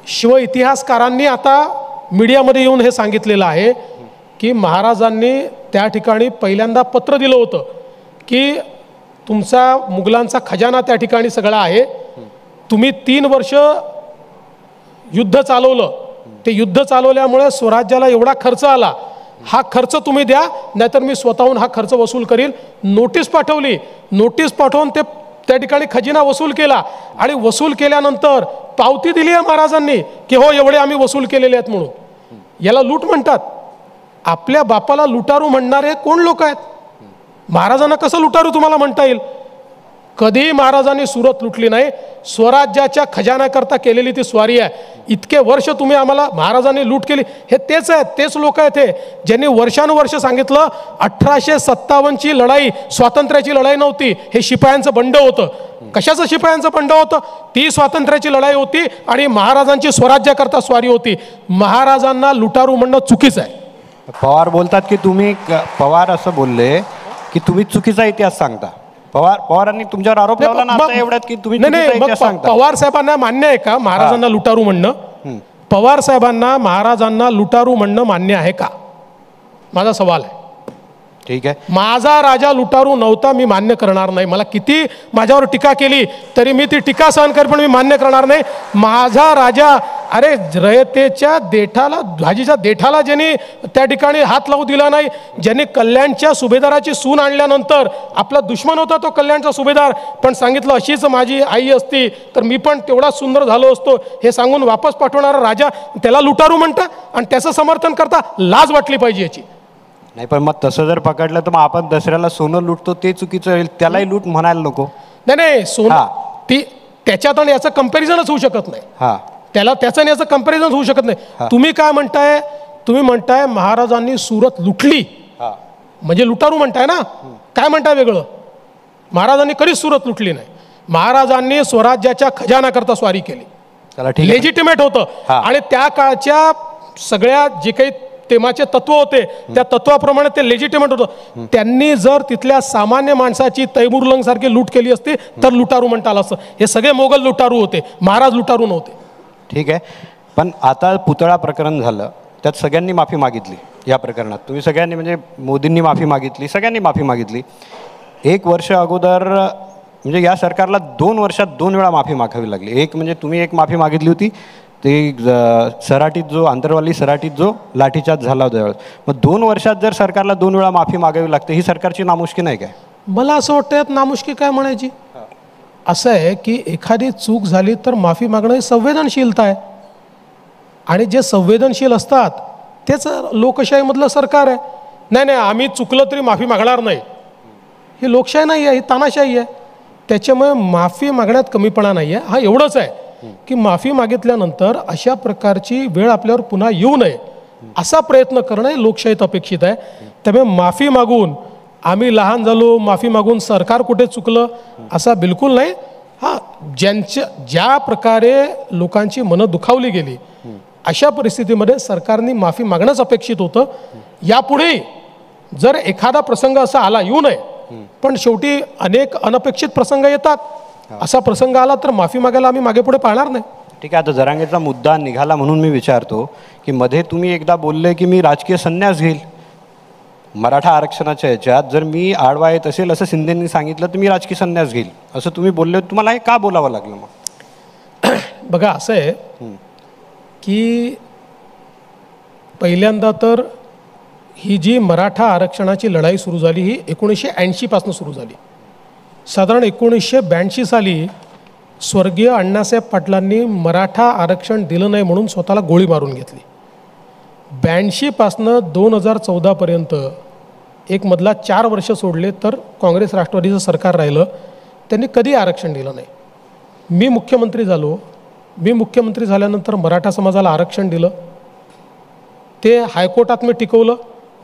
शिव इतिहासकारांनी आता मीडियामध्ये येऊन हे सांगितलेलं आहे की महाराजांनी त्या ठिकाणी पहिल्यांदा पत्र दिलं होतं की तुमचा मुघलांचा खजाना त्या ठिकाणी सगळा आहे, तुम्ही 3 वर्ष युद्ध चालवलं, ते युद्ध चालवल्यामुळे स्वराज्याला एवढा खर्च आला, हा खर्च तुम्ही द्या, नाहीतर मी स्वतःहून हा खर्च वसूल करील. नोटीस पाठवली. नोटीस पाठवून ते त्या ठिकाणी खजिना वसूल केला आणि वसूल केल्यानंतर पावती दिली आहे महाराजांनी की हो एवढे आम्ही वसूल केलेले आहेत म्हणून. याला लूट म्हणतात. आपल्या बापाला लुटारू म्हणणारे कोण लोक आहेत? महाराजांना कसं लुटारू तुम्हाला म्हणता येईल? कधीही महाराजांनी सुरत लुटली नाही. स्वराज्याच्या खजान्याकरता केलेली ती स्वारी आहे. इतके वर्ष तुम्ही आम्हाला महाराजांनी लूट केली, हे तेच आहेत, तेच लोक आहेत हे ज्यांनी वर्षानुवर्ष सांगितलं 1857ची लढाई स्वातंत्र्याची लढाई नव्हती, हे शिपायांचं बंड होतं. कशाचं शिपायांचं बंड होतं? ती स्वातंत्र्याची लढाई होती आणि महाराजांची स्वराज्याकरता स्वारी होती. महाराजांना लुटारू म्हणणं चुकीचं आहे. पवार बोलतात की तुम्ही पवार असं बोलले की तुम्ही चुकीचा इतिहास सांगता. पवारांनी तुमच्यावर आरोप लावला ना आता एवढ्यात की तुम्ही चुकीचा इतिहास सांगता. पवार साहेबांना मान्य आहे का महाराजांना लुटारू म्हणणं? पवार साहेबांना महाराजांना लुटारू म्हणणं मान्य आहे का? माझा सवाल आहे. ठीक आहे. माझा राजा लुटारू नव्हता, मी मान्य करणार नाही. मला किती माझ्यावर टीका केली तरी मी ती टीका सहन कर, पण मी मान्य करणार नाही. माझा राजा, अरे रयतेच्या देठाला, भाजीच्या देठाला ज्यांनी त्या ठिकाणी हात लावू दिला नाही, ज्यांनी कल्याणच्या सुभेदाराची सून आणल्यानंतर आपला दुश्मन होता तो कल्याणचा सुभेदार, पण सांगितलं अशीच माझी आई असती तर मी पण तेवढा सुंदर झालो असतो, हे सांगून वापस पाठवणारा राजा, त्याला लुटारू म्हणता आणि त्याचं समर्थन करता? लाज वाटली पाहिजे याची. नाही पण मग तसं जर पकडलं तर मग आपण दसऱ्याला सोनं लुटतो ते चुकीचं होईल, त्यालाही लूट म्हणायला नको. नाही सोनं ती त्याच्यात आणि याचं कम्पॅरिझनच होऊ शकत नाही. त्याला त्याचं आणि याचं कम्पॅरिझन होऊ शकत नाही. तुम्ही काय म्हणताय? तुम्ही म्हणताय महाराजांनी सुरत लुटली म्हणजे लुटारू म्हणताय ना? काय म्हणताय वेगळं? महाराजांनी कधीच सुरत लुटली नाही. महाराजांनी स्वराज्याच्या खजानाकरता स्वारी केली, लेजिटिमेट होतं. आणि त्या काळच्या सगळ्या जे काही तेमाचे तत्व होते त्या तत्वाप्रमाणे ते लेजिटिमेट होतं. त्यांनी जर तिथल्या सामान्य माणसाची तैमूरलंग सारखी लूट केली असती तर लुटारू म्हणता आलं असतं. हे सगळे मोगल लुटारू होते, महाराज लुटारू नव्हते. ठीक आहे. पण आता पुतळा प्रकरण झालं, त्यात सगळ्यांनी माफी मागितली. या प्रकरणात तुम्ही सगळ्यांनी म्हणजे मोदींनी माफी मागितली, सगळ्यांनी माफी मागितली. 1 वर्ष अगोदर म्हणजे या सरकारला 2 वर्षात 2 वेळा माफी मागावी लागली. एक म्हणजे तुम्ही एक माफी मागितली होती ते सराटीत जो आंतरवाली सराटीत जो लाठीचार्ज झाला होता त्यावेळेस. मग 2 वर्षात जर सरकारला 2 वेळा माफी मागावी लागते, ही सरकारची नामुष्की नाही काय? मला असं वाटतं नामुष्की काय म्हणायची. असं आहे की एखादी चूक झाली तर माफी मागणं ही संवेदनशीलता आहे आणि जे संवेदनशील असतात तेच लोकशाहीमधलं सरकार आहे. नाही आम्ही चुकलं तरी माफी मागणार नाही, ही लोकशाही नाही आहे, ही तानाशाही आहे. त्याच्यामुळे माफी मागण्यात कमीपणा नाही आहे. हा एवढंच आहे की माफी मागितल्यानंतर अशा प्रकारची वेळ आपल्यावर पुन्हा येऊ नये असा प्रयत्न करणं हे लोकशाहीत अपेक्षित आहे. त्यामुळे माफी मागून आम्ही लहान झालो, माफी मागून सरकार कुठे चुकलं असा बिलकुल नाही. ज्या प्रकारे लोकांची मनं दुखावली गेली अशा परिस्थितीमध्ये सरकारने माफी मागणंच अपेक्षित होतं. यापुढे जर एखादा प्रसंग असा आला, येऊ नये, पण शेवटी अनेक अनपेक्षित प्रसंग येतात, असा प्रसंग आला तर माफी मागायला आम्ही मागे पुढे पाहणार नाही. ठीक आहे. आता जरांगेचा मुद्दा निघाला म्हणून मी विचारतो की मध्ये तुम्ही एकदा बोलले की मी राजकीय संन्यास घेईल मराठा आरक्षणाच्या याच्यात, जर मी आडवा येत असेल असं शिंदेंनी सांगितलं तर मी राजकीय संन्यास घेईल असं तुम्ही बोलले. तुम्हाला हे का बोलावं लागलं मग? बघा असं आहे की पहिल्यांदा तर ही जी मराठा आरक्षणाची लढाई सुरू झाली ही 1980 पासून सुरू झाली. साधारण 1982 साली स्वर्गीय अण्णासाहेब पाटलांनी मराठा आरक्षण दिलं नाही म्हणून स्वतःला गोळी मारून घेतली. 82 पासनं 2014पर्यंत एक मधला 4 वर्ष सोडले तर काँग्रेस राष्ट्रवादीचं सरकार राहिलं, त्यांनी कधी आरक्षण दिलं नाही. मी मुख्यमंत्री झालो, मी मुख्यमंत्री झाल्यानंतर मराठा समाजाला आरक्षण दिलं, ते हायकोर्टात मी टिकवलं.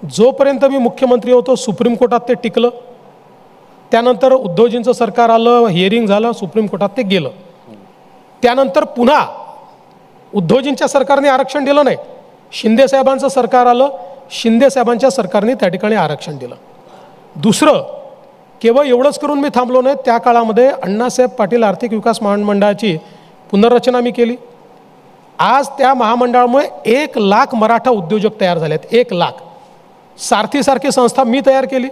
जोपर्यंत मी मुख्यमंत्री होतो सुप्रीम कोर्टात ते टिकलं. त्यानंतर उद्धवजींचं सरकार आलं, हिअरिंग झालं, सुप्रीम कोर्टात ते गेलं. त्यानंतर पुन्हा उद्धवजींच्या सरकारने आरक्षण दिलं नाही, शिंदेसाहेबांचं सरकार आलं, शिंदेसाहेबांच्या सरकारने त्या ठिकाणी आरक्षण दिलं. दुसरं, केवळ एवढंच करून मी थांबलो नाही. त्या काळामध्ये अण्णासाहेब पाटील आर्थिक विकास महामंडळाची पुनर्रचना मी केली. आज त्या महामंडळामुळे 1,00,000 मराठा उद्योजक तयार झाले आहेत. 1,00,000. सारथीसारखी संस्था मी तयार केली,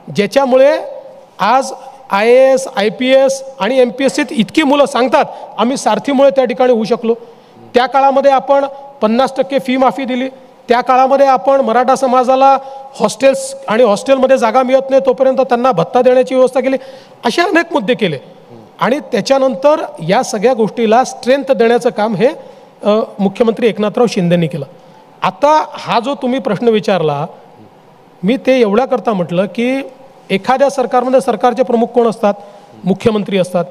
ज्याच्यामुळे आज IAS, IPS आणि MPSCत इतकी मुलं सांगतात आम्ही सारथीमुळे त्या ठिकाणी होऊ शकलो. त्या काळामध्ये आपण 50% फी माफी दिली. त्या काळामध्ये आपण मराठा समाजाला हॉस्टेल्स आणि हॉस्टेलमध्ये जागा मिळत नाही तोपर्यंत त्यांना भत्ता देण्याची व्यवस्था केली. असे अनेक मुद्दे केले आणि त्याच्यानंतर या सगळ्या गोष्टीला स्ट्रेंथ देण्याचं काम हे मुख्यमंत्री एकनाथराव शिंदेंनी केलं. आता हा जो तुम्ही प्रश्न विचारला, मी ते एवढ्याकरता म्हटलं की एखाद्या सरकारमध्ये सरकारचे प्रमुख कोण असतात? मुख्यमंत्री असतात.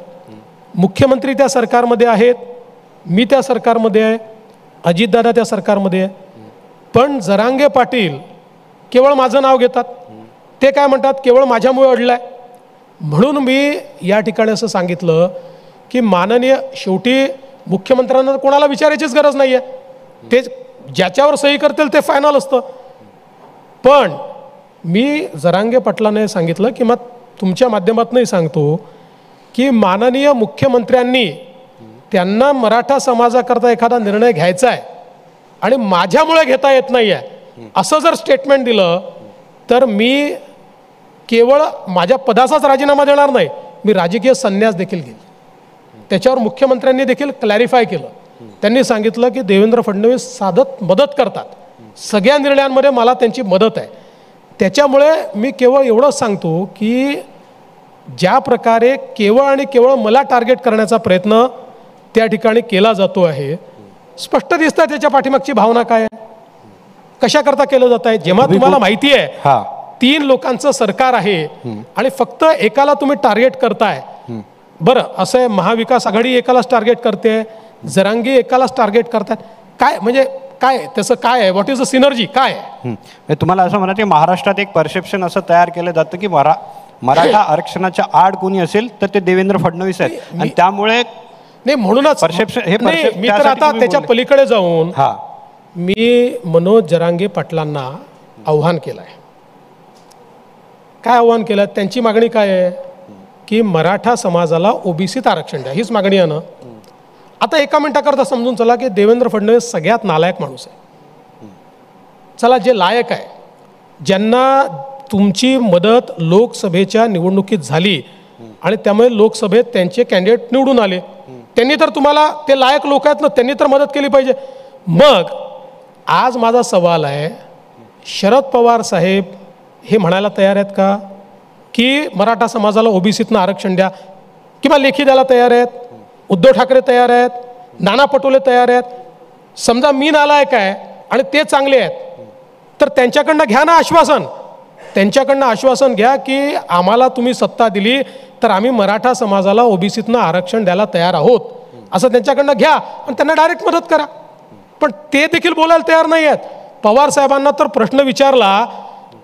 मुख्यमंत्री त्या सरकारमध्ये आहेत, मी त्या सरकारमध्ये आहे, अजितदादा त्या सरकारमध्ये आहे. पण जरांगे पाटील केवळ माझं नाव घेतात. ते काय म्हणतात, केवळ माझ्यामुळे अडलाय. म्हणून मी या ठिकाणी असं सांगितलं की माननीय, शेवटी मुख्यमंत्र्यांना कोणाला विचारायचीच गरज नाही आहे, ते ज्याच्यावर सही करतील ते फायनल असतं. पण मी जरांगे पाटलांना सांगितलं की मग तुमच्या माध्यमातूनही सांगतो की माननीय मुख्यमंत्र्यांनी त्यांना मराठा समाजाकरता एखादा निर्णय घ्यायचा आहे आणि माझ्यामुळे घेता येत नाही आहे असं जर स्टेटमेंट दिलं तर मी केवळ माझ्या पदाचाच राजीनामा देणार नाही, मी राजकीय संन्यास देखील घेईल. त्याच्यावर मुख्यमंत्र्यांनी देखील क्लॅरिफाय केलं. त्यांनी सांगितलं की देवेंद्र फडणवीस साधत मदत करतात, सगळ्या निर्णयांमध्ये मला त्यांची मदत आहे. त्याच्यामुळे मी केवळ एवढंच सांगतो की ज्या प्रकारे केवळ आणि केवळ मला टार्गेट करण्याचा प्रयत्न त्या ठिकाणी केला जातो आहे, स्पष्ट दिसतं त्याच्या पाठीमागची भावना काय आहे, कशाकरता केलं जात आहे. जेव्हा तुम्हाला माहिती आहे 3 लोकांचं सरकार आहे आणि फक्त एकाला तुम्ही टार्गेट करताय. बरं, असं आहे, महाविकास आघाडी एकालाच टार्गेट करते, जरांगे एकालाच टार्गेट करतात. काय म्हणजे काय त्याचं काय आहे, व्हॉट इज द सिनर्जी काय आहे? तुम्हाला असं म्हणा की महाराष्ट्रात एक परसेप्शन असं तयार केलं जातं की मराठा आरक्षणाच्या आड कोणी असेल तर ते देवेंद्र फडणवीस आहेत आणि त्यामुळे नाही, म्हणूनच परसेप्शन हे मी तर आता त्याच्या पलीकडे जाऊन मी मनोज जरांगे पाटलांना आव्हान केलं आहे. काय आव्हान केलं? त्यांची मागणी काय आहे की मराठा समाजाला ओबीसीत आरक्षण द्या, हीच मागणी आहे ना. आता एका मिनिटाकरता समजून चला की देवेंद्र फडणवीस सगळ्यात नालायक माणूस आहे. चला, जे लायक आहे, ज्यांना तुमची मदत लोकसभेच्या निवडणुकीत झाली आणि त्यामुळे लोकसभेत त्यांचे कॅन्डिडेट निवडून आले, त्यांनी तर तुम्हाला, ते लायक लोक आहेत ना, त्यांनी तर मदत केली पाहिजे. मग आज माझा सवाल आहे, शरद पवार साहेब हे म्हणायला तयार आहेत का की मराठा समाजाला ओबीसीतनं आरक्षण द्या? किंवा लेखी द्यायला तयार आहेत? उद्धव ठाकरे तयार आहेत, नाना पटोले तयार आहेत. समजा मी नालायक आहे आणि ते चांगले आहेत तर त्यांच्याकडनं घ्या ना आश्वासन, त्यांच्याकडनं आश्वासन घ्या की आम्हाला तुम्ही सत्ता दिली तर आम्ही मराठा समाजाला ओबीसीतनं आरक्षण द्यायला तयार आहोत, असं त्यांच्याकडनं घ्या आणि त्यांना डायरेक्ट मदत करा. पण ते देखील बोलायला तयार नाही आहेत. पवार साहेबांना तर प्रश्न विचारला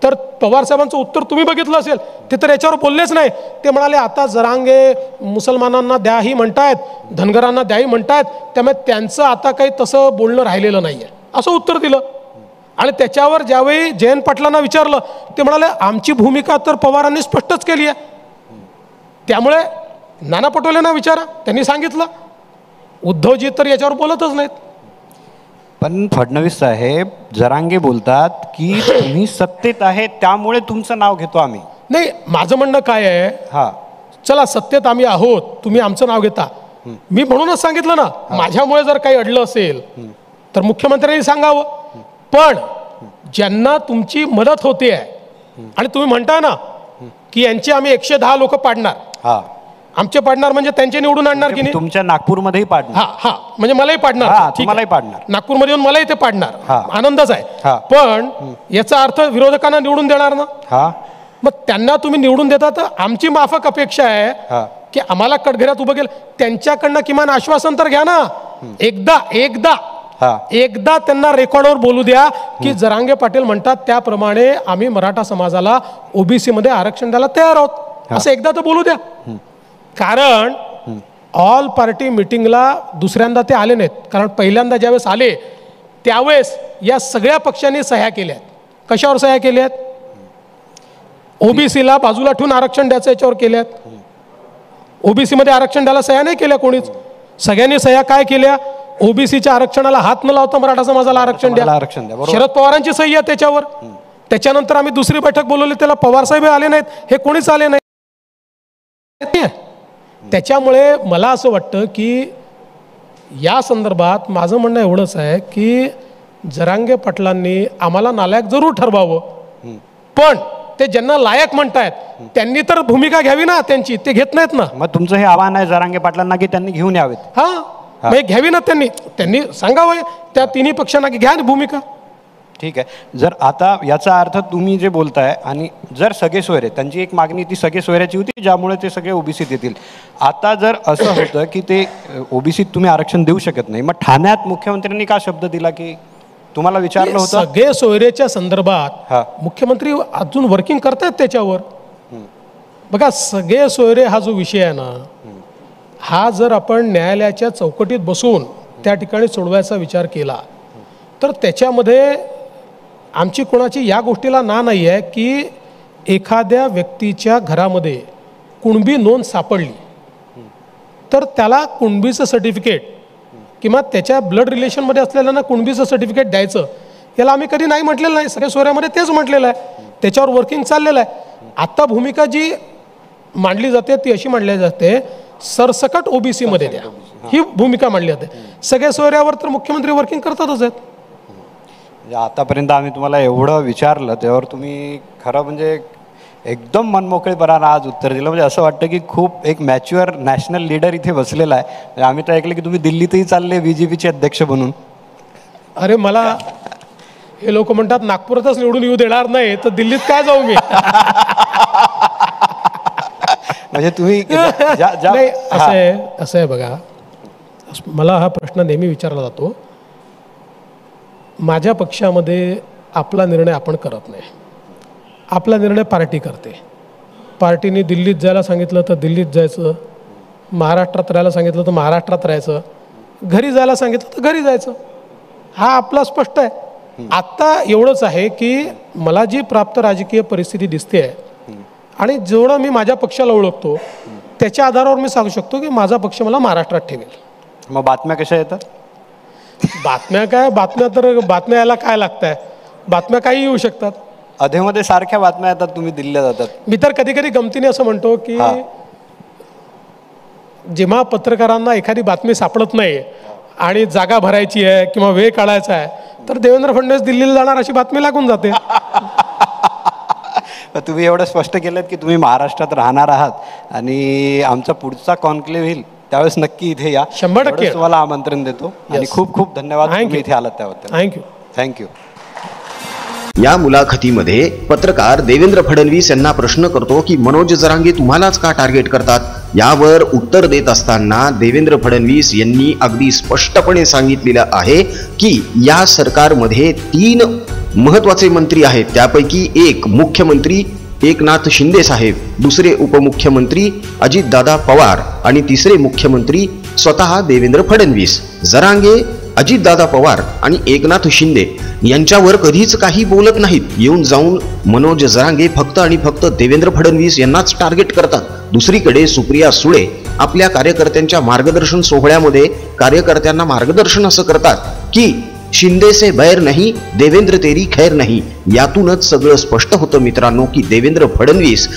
तर पवार साहेबांचं उत्तर तुम्ही बघितलं असेल, ते तर याच्यावर बोललेच नाही. ते म्हणाले आता जरांगे मुसलमानांना द्याही म्हणतायत, धनगरांना द्याही म्हणतायत, त्यामुळे त्यांचं आता काही तसं बोलणं राहिलेलं नाही आहे, असं उत्तर दिलं. आणि त्याच्यावर ज्यावेळी जयंत पाटलांना विचारलं ते म्हणाले आमची भूमिका तर पवारांनी स्पष्टच केली आहे. त्यामुळे नाना पटोलेंना विचारा, त्यांनी सांगितलं. उद्धवजी तर याच्यावर बोलतच नाहीत. पण फडणवीस साहेब, जरांगे बोलतात की तुम्ही सत्तेत आहे त्यामुळे तुमचं नाव घेतो आम्ही. नाही, माझं म्हणणं काय आहे, चला सत्तेत आम्ही आहोत, तुम्ही आमचं नाव घेता. मी म्हणूनच सांगितलं ना, माझ्यामुळे जर काही अडलं असेल तर मुख्यमंत्र्यांनी सांगावं. पण ज्यांना तुमची मदत होते आहे आणि तुम्ही म्हणताय ना की यांची आम्ही 110 लोक पाडणार, आमचे पाडणार म्हणजे त्यांचे निवडून आणणार की नाही? तुमच्या नागपूरमध्येही पाडणार. म्हणजे मलाही पाडणार, तुम्हालाही पाडणार, नागपूरमध्ये येऊन मलाही ते पाडणार, आनंदच आहे. पण याचा अर्थ विरोधकांना निवडून देणार ना. मग त्यांना तुम्ही निवडून देता तर आमची माफक अपेक्षा आहे की आम्हाला कटघऱ्यात उभं केलं, त्यांच्याकडनं किमान आश्वासन तर घ्या ना. एकदा त्यांना रेकॉर्डवर बोलू द्या की जरांगे पाटील म्हणतात त्याप्रमाणे आम्ही मराठा समाजाला ओबीसी मध्ये आरक्षण द्यायला तयार आहोत, असं एकदा तर बोलू द्या. कारण ऑल पार्टी मिटिंगला दुसऱ्यांदा ते आले नाहीत, कारण पहिल्यांदा ज्यावेळेस आले त्यावेळेस या सगळ्या पक्षांनी सह्या केल्या आहेत. कशावर सह्या केल्या आहेत? ओबीसीला बाजूला ठेवून आरक्षण द्यायचं याच्यावर केल्यात. ओबीसी मध्ये आरक्षण द्यायला सह्या नाही केल्या कोणीच. सगळ्यांनी सह्या काय केल्या? ओबीसीच्या आरक्षणाला हात न लावता मराठा समाजाला आरक्षण द्या. शरद पवारांची सही आहे त्याच्यावर. त्याच्यानंतर आम्ही दुसरी बैठक बोलवली, त्याला पवार साहेब आले नाहीत, हे कोणीच आले नाही. त्याच्यामुळे मला असं वाटतं की या संदर्भात माझं म्हणणं एवढंच आहे की जरांगे पाटलांनी आम्हाला नालायक जरूर ठरवावं, पण ते ज्यांना लायक म्हणतायत त्यांनी तर भूमिका घ्यावी ना त्यांची. ते घेत नाहीत ना. मग तुमचं हे आव्हान आहे जरांगे पाटलांना की त्यांनी घेऊन यावेत. मग घ्यावी ना त्यांनी सांगावं त्या तिन्ही पक्षांना की घ्या भूमिका. ठीक आहे. जर आता याचा अर्थ तुम्ही जे बोलताय आणि जर सगळे सोयरे, त्यांची एक मागणी ती सगळे सोयऱ्याची होती ज्यामुळे ते सगळे ओबीसीत येतील. आता जर असं होतं की ते ओबीसीत तुम्ही आरक्षण देऊ शकत नाही, मग ठाण्यात मुख्यमंत्र्यांनी का शब्द दिला की तुम्हाला विचारलं होतं? सगळे सोयरेच्या संदर्भात मुख्यमंत्री अजून वर्किंग करतायत त्याच्यावर. बघा सगळे सोयरे हा जो विषय आहे ना, हा जर आपण न्यायालयाच्या चौकटीत बसून त्या ठिकाणी सोडवायचा विचार केला तर त्याच्यामध्ये आमची कोणाची या गोष्टीला नाही आहे की एखाद्या व्यक्तीच्या घरामध्ये कुणबी नोंद सापडली तर त्याला कुणबीचं सर्टिफिकेट किंवा त्याच्या ब्लड रिलेशनमध्ये असलेल्यांना कुणबीचं सर्टिफिकेट द्यायचं, याला आम्ही कधी नाही म्हटलेलं नाही. सगळ्या सोयऱ्यामध्ये तेच म्हटलेलं आहे. त्याच्यावर वर्किंग चाललेलं आहे. आत्ता भूमिका जी मांडली जाते ती अशी मांडली जाते सरसकट ओबीसीमध्ये द्या, ही भूमिका मांडली जाते. सगळ्या सोयऱ्यावर तर मुख्यमंत्री वर्किंग करतातच आहेत. आतापर्यंत आम्ही तुम्हाला एवढं विचारलं त्यावर तुम्ही खरं म्हणजे एकदम मनमोकळेपणानं आज उत्तर दिलं. म्हणजे असं वाटतं की खूप एक मॅच्युअर नॅशनल लीडर इथे बसलेला आहे. म्हणजे आम्ही तर ऐकलं की तुम्ही दिल्लीतही चालले बीजेपीचे अध्यक्ष बनून. अरे मला हे लोक म्हणतात नागपुरातच निवडून येऊ देणार नाही तर दिल्लीत काय जाऊ मी. म्हणजे तुम्ही असं आहे बघा, मला हा प्रश्न नेहमी विचारला जातो. माझ्या पक्षामध्ये आपला निर्णय आपण करत नाही, आपला निर्णय पार्टी करते. पार्टीने दिल्लीत जायला सांगितलं तर दिल्लीत जायचं, महाराष्ट्रात राहायला सांगितलं तर महाराष्ट्रात राहायचं, घरी जायला सांगितलं तर घरी जायचं. हा आपला स्पष्ट आहे. आत्ता एवढंच आहे की मला जी प्राप्त राजकीय परिस्थिती दिसते आहे आणि जेवढं मी माझ्या पक्षाला ओळखतो त्याच्या आधारावर मी सांगू शकतो की माझा पक्ष मला महाराष्ट्रात ठेवेल. मग बातम्या कशा येतात? बातम्या काय, बातम्या यायला काय लागत आहे? बातम्या काही येऊ शकतात. अधेमध्ये सारख्या बातम्या येतात, तुम्ही दिल्लीला जातात. मी तर कधी कधी गमतीने असं म्हणतो की जेव्हा पत्रकारांना एखादी बातमी सापडत नाही आणि जागा भरायची आहे किंवा वेळ काढायचा आहे तर देवेंद्र फडणवीस दिल्लीला जाणार अशी बातमी लागून जाते. तुम्ही एवढं स्पष्ट केलं की तुम्ही महाराष्ट्रात राहणार आहात आणि आमचा पुढचा कॉन्क्लेव्ह होईल त्यावेळेस नक्की इथे या. 100% तुम्हाला आमंत्रण देतो आणि खूप खूप धन्यवाद तुम्ही इथे आलात त्याबद्दल. थँक्यू. या मुलाखतीमध्ये पत्रकार देवेंद्र फडणवीस यांना प्रश्न करतो की मनोज जरांगे तुम्हालाच का टार्गेट करतात. यावर उत्तर देत असताना देवेंद्र फडणवीस यांनी अगदी स्पष्टपणे सांगितलेलं आहे की या सरकारमध्ये 3 महत्वाचे मंत्री आहेत. त्यापैकी एक मुख्यमंत्री एकनाथ शिंदे साहेब, दुसरे उपमुख्यमंत्री अजितदादा पवार आणि तिसरे मुख्यमंत्री स्वतः देवेंद्र फडणवीस. जरांगे अजितदादा पवार आणि एकनाथ शिंदे यांच्यावर कधीच काही बोलत नाहीत. येऊन जाऊन मनोज जरांगे फक्त आणि फक्त देवेंद्र फडणवीस यांनाच टार्गेट करतात. दुसरीकडे सुप्रिया सुळे आपल्या कार्यकर्त्यांच्या मार्गदर्शन सोहळ्यामध्ये कार्यकर्त्यांना मार्गदर्शन असं करतात की शिंदे से बैर नहीं, देवेंद्र तेरी खैर नहीं. यातूनच सगळं स्पष्ट होतं मित्रांनो की देवेंद्र फडणवीस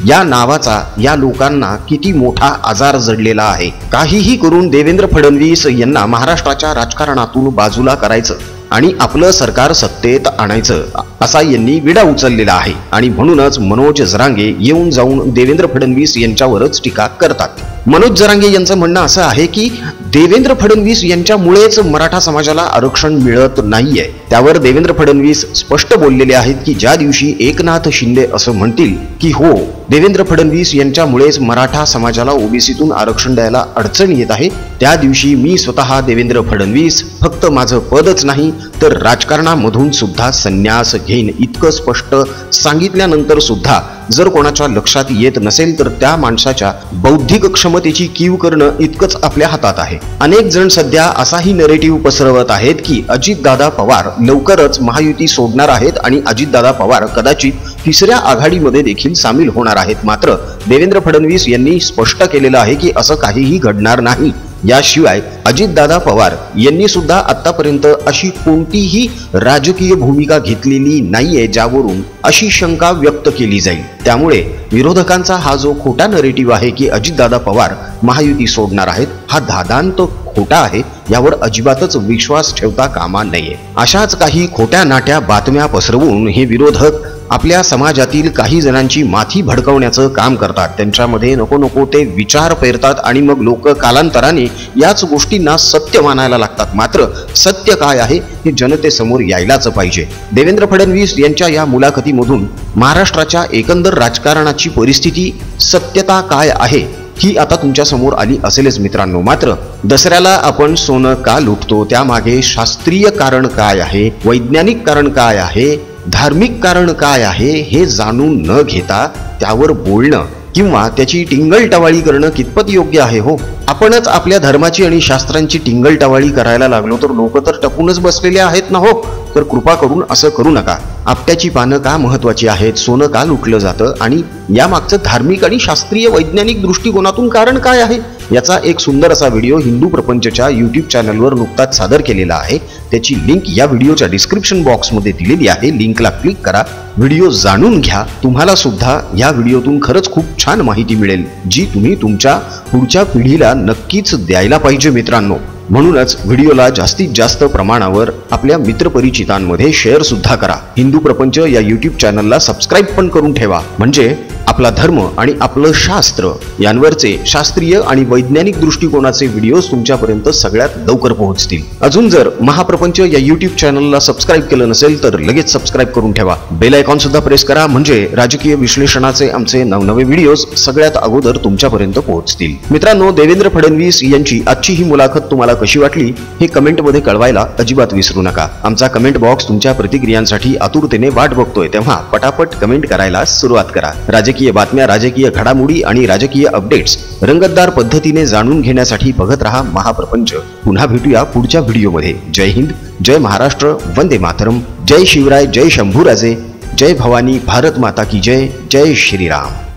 या नावाचा या लोकांना किती मोठा आजार जडलेला आहे. काहीही करून देवेंद्र फडणवीस यांना महाराष्ट्राच्या राजकारणातून बाजूला करायचं आणि आपलं सरकार सत्तेत आणायचं असा यांनी विडा उचललेला आहे. आणि म्हणूनच मनोज जरांगे येऊन जाऊन देवेंद्र फडणवीस यांच्यावरच टीका करतात. मनोज जरांगे यांचं म्हणणं असं आहे की देवेंद्र फडणवीस यांच्यामुळेच मराठा समाजाला आरक्षण मिळत नाहीये. त्यावर देवेंद्र फडणवीस स्पष्ट बोललेले आहेत की ज्या दिवशी एकनाथ शिंदे असं म्हणतील की हो देवेंद्र फडणवीस यांच्यामुळेच मराठा समाजाला ओबीसीतून आरक्षण द्यायला अडचण येत आहे, त्या दिवशी मी स्वतः देवेंद्र फडणवीस फक्त माझं पदच नाही तर राजकारणामधून सुद्धा संन्यास घेईन. इतकं स्पष्ट सांगितल्यानंतर सुद्धा जर कोणाच्या लक्षात येत नसेल तर त्या माणसाच्या बौद्धिक क्षमतेची कीव करणं इतकंच आपल्या हातात आहे. अनेक जण सध्या असाही नरेटिव्ह पसरवत आहेत की अजितदादा पवार लवकरच महायुती सोडणार आहेत आणि अजितदादा पवार कदाचित तिसऱ्या आघाडीमध्ये देखील सामील होणार आहेत. मात्र देवेंद्र फडणवीस यांनी स्पष्ट केलेलं आहे की असं काहीही घडणार नाही. याशिवाय अजितदादा पवार यांनी सुद्धा आतापर्यंत अशी कोणतीही राजकीय भूमिका घेतलेली नाहीये ज्यावरून अशी शंका व्यक्त केली जाईल. त्यामुळे विरोधकांचा हा जो खोटा नरेटिव्ह आहे की अजितदादा पवार महायुती सोडणार आहेत, हा धादांत खोटा आहे. यावर अजिबातच विश्वास ठेवता कामा नये. अशाच काही खोट्या नाट्या बातम्या पसरवून हे विरोधक आपल्या समाजातील काही जणांची माथी भडकवण्याचं काम करतात. त्यांच्यामध्ये नको नको ते विचार पेरतात आणि मग लोक कालांतराने याच गोष्टींना सत्य मानायला लागतात. मात्र सत्य काय आहे हे जनतेसमोर यायलाच पाहिजे. देवेंद्र फडणवीस यांच्या या मुलाखतीमधून महाराष्ट्राच्या एकंदर राजकारणाची परिस्थिती, सत्यता काय आहे ही आता तुमच्या समोर आली असेलच मित्रांनो. मात्र दसऱ्याला आपण सोनं का लुटतो, त्यामागे शास्त्रीय कारण काय आहे, वैज्ञानिक कारण काय आहे, धार्मिक कारण काय आहे हे जाणून न घेता त्यावर बोलणं किंवा त्याची टिंगलटवाळी करणं कितपत योग्य आहे हो? आपणच आपल्या धर्माची आणि शास्त्रांची टिंगलटवाळी करायला लागलो तर लोक तर टपूनच बसलेले आहेत ना हो. तर कृपा करून असं करू नका. आपट्याची पानं का महत्वाची आहेत, सोनं का लुटलं जातं आणि यामागचं धार्मिक आणि शास्त्रीय वैज्ञानिक दृष्टिकोनातून कारण काय आहे याचा एक सुंदर असा व्हिडिओ हिंदू प्रपंचच्या यूट्यूब चॅनलवर नुकताच सादर केलेला आहे. त्याची लिंक या व्हिडिओच्या डिस्क्रिप्शन बॉक्समध्ये दिलेली आहे. लिंकला क्लिक करा, व्हिडिओ जाणून घ्या. तुम्हाला सुद्धा या व्हिडिओतून खरंच खूप छान माहिती मिळेल जी तुम्ही तुमच्या पुढच्या पिढीला नक्कीच द्यायला पाहिजे मित्रांनो. म्हणूनच व्हिडिओला जास्तीत जास्त प्रमाणावर आपल्या मित्रपरिचितांमध्ये शेअर सुद्धा करा. हिंदू प्रपंच या यूट्यूब चॅनलला सबस्क्राईब पण करून ठेवा, म्हणजे आपला धर्म आणि आपलं शास्त्र यांवरचे शास्त्रीय आणि वैज्ञानिक दृष्टिकोनाचे व्हिडिओज तुमच्यापर्यंत सगळ्यात लवकर पोहोचतील. अजून जर महाप्रपंच या यूट्यूब चॅनलला सबस्क्राईब केलं नसेल तर लगेच सबस्क्राईब करून ठेवा. बेल आयकॉन सुद्धा प्रेस करा, म्हणजे राजकीय विश्लेषणाचे आमचे नवनवे व्हिडिओज सगळ्यात अगोदर तुमच्यापर्यंत पोहोचतील. मित्रांनो, देवेंद्र फडणवीस यांची आजची ही मुलाखत तुम्हाला कशी वाटली हे कमेंटमध्ये कळवायला अजिबात विसरू नका. आमचा कमेंट बॉक्स तुमच्या प्रतिक्रियांसाठी आतुरतेने वाट बघतोय, तेव्हा पटापट कमेंट करायला सुरुवात करा. राजकीय बातम्या, राजकीय घडामोडी आणि राजकीय अपडेट्स रंगतदार पद्धतीने जाणून घेण्यासाठी बघत रहा महाप्रपंच. पुन्हा भेटूया पुढच्या व्हिडिओमध्ये. जय हिंद, जय महाराष्ट्र, वंदे मातरम, जय शिवराय, जय शंभूराजे, जय भवानी, भारत माता की जय, जय श्रीराम.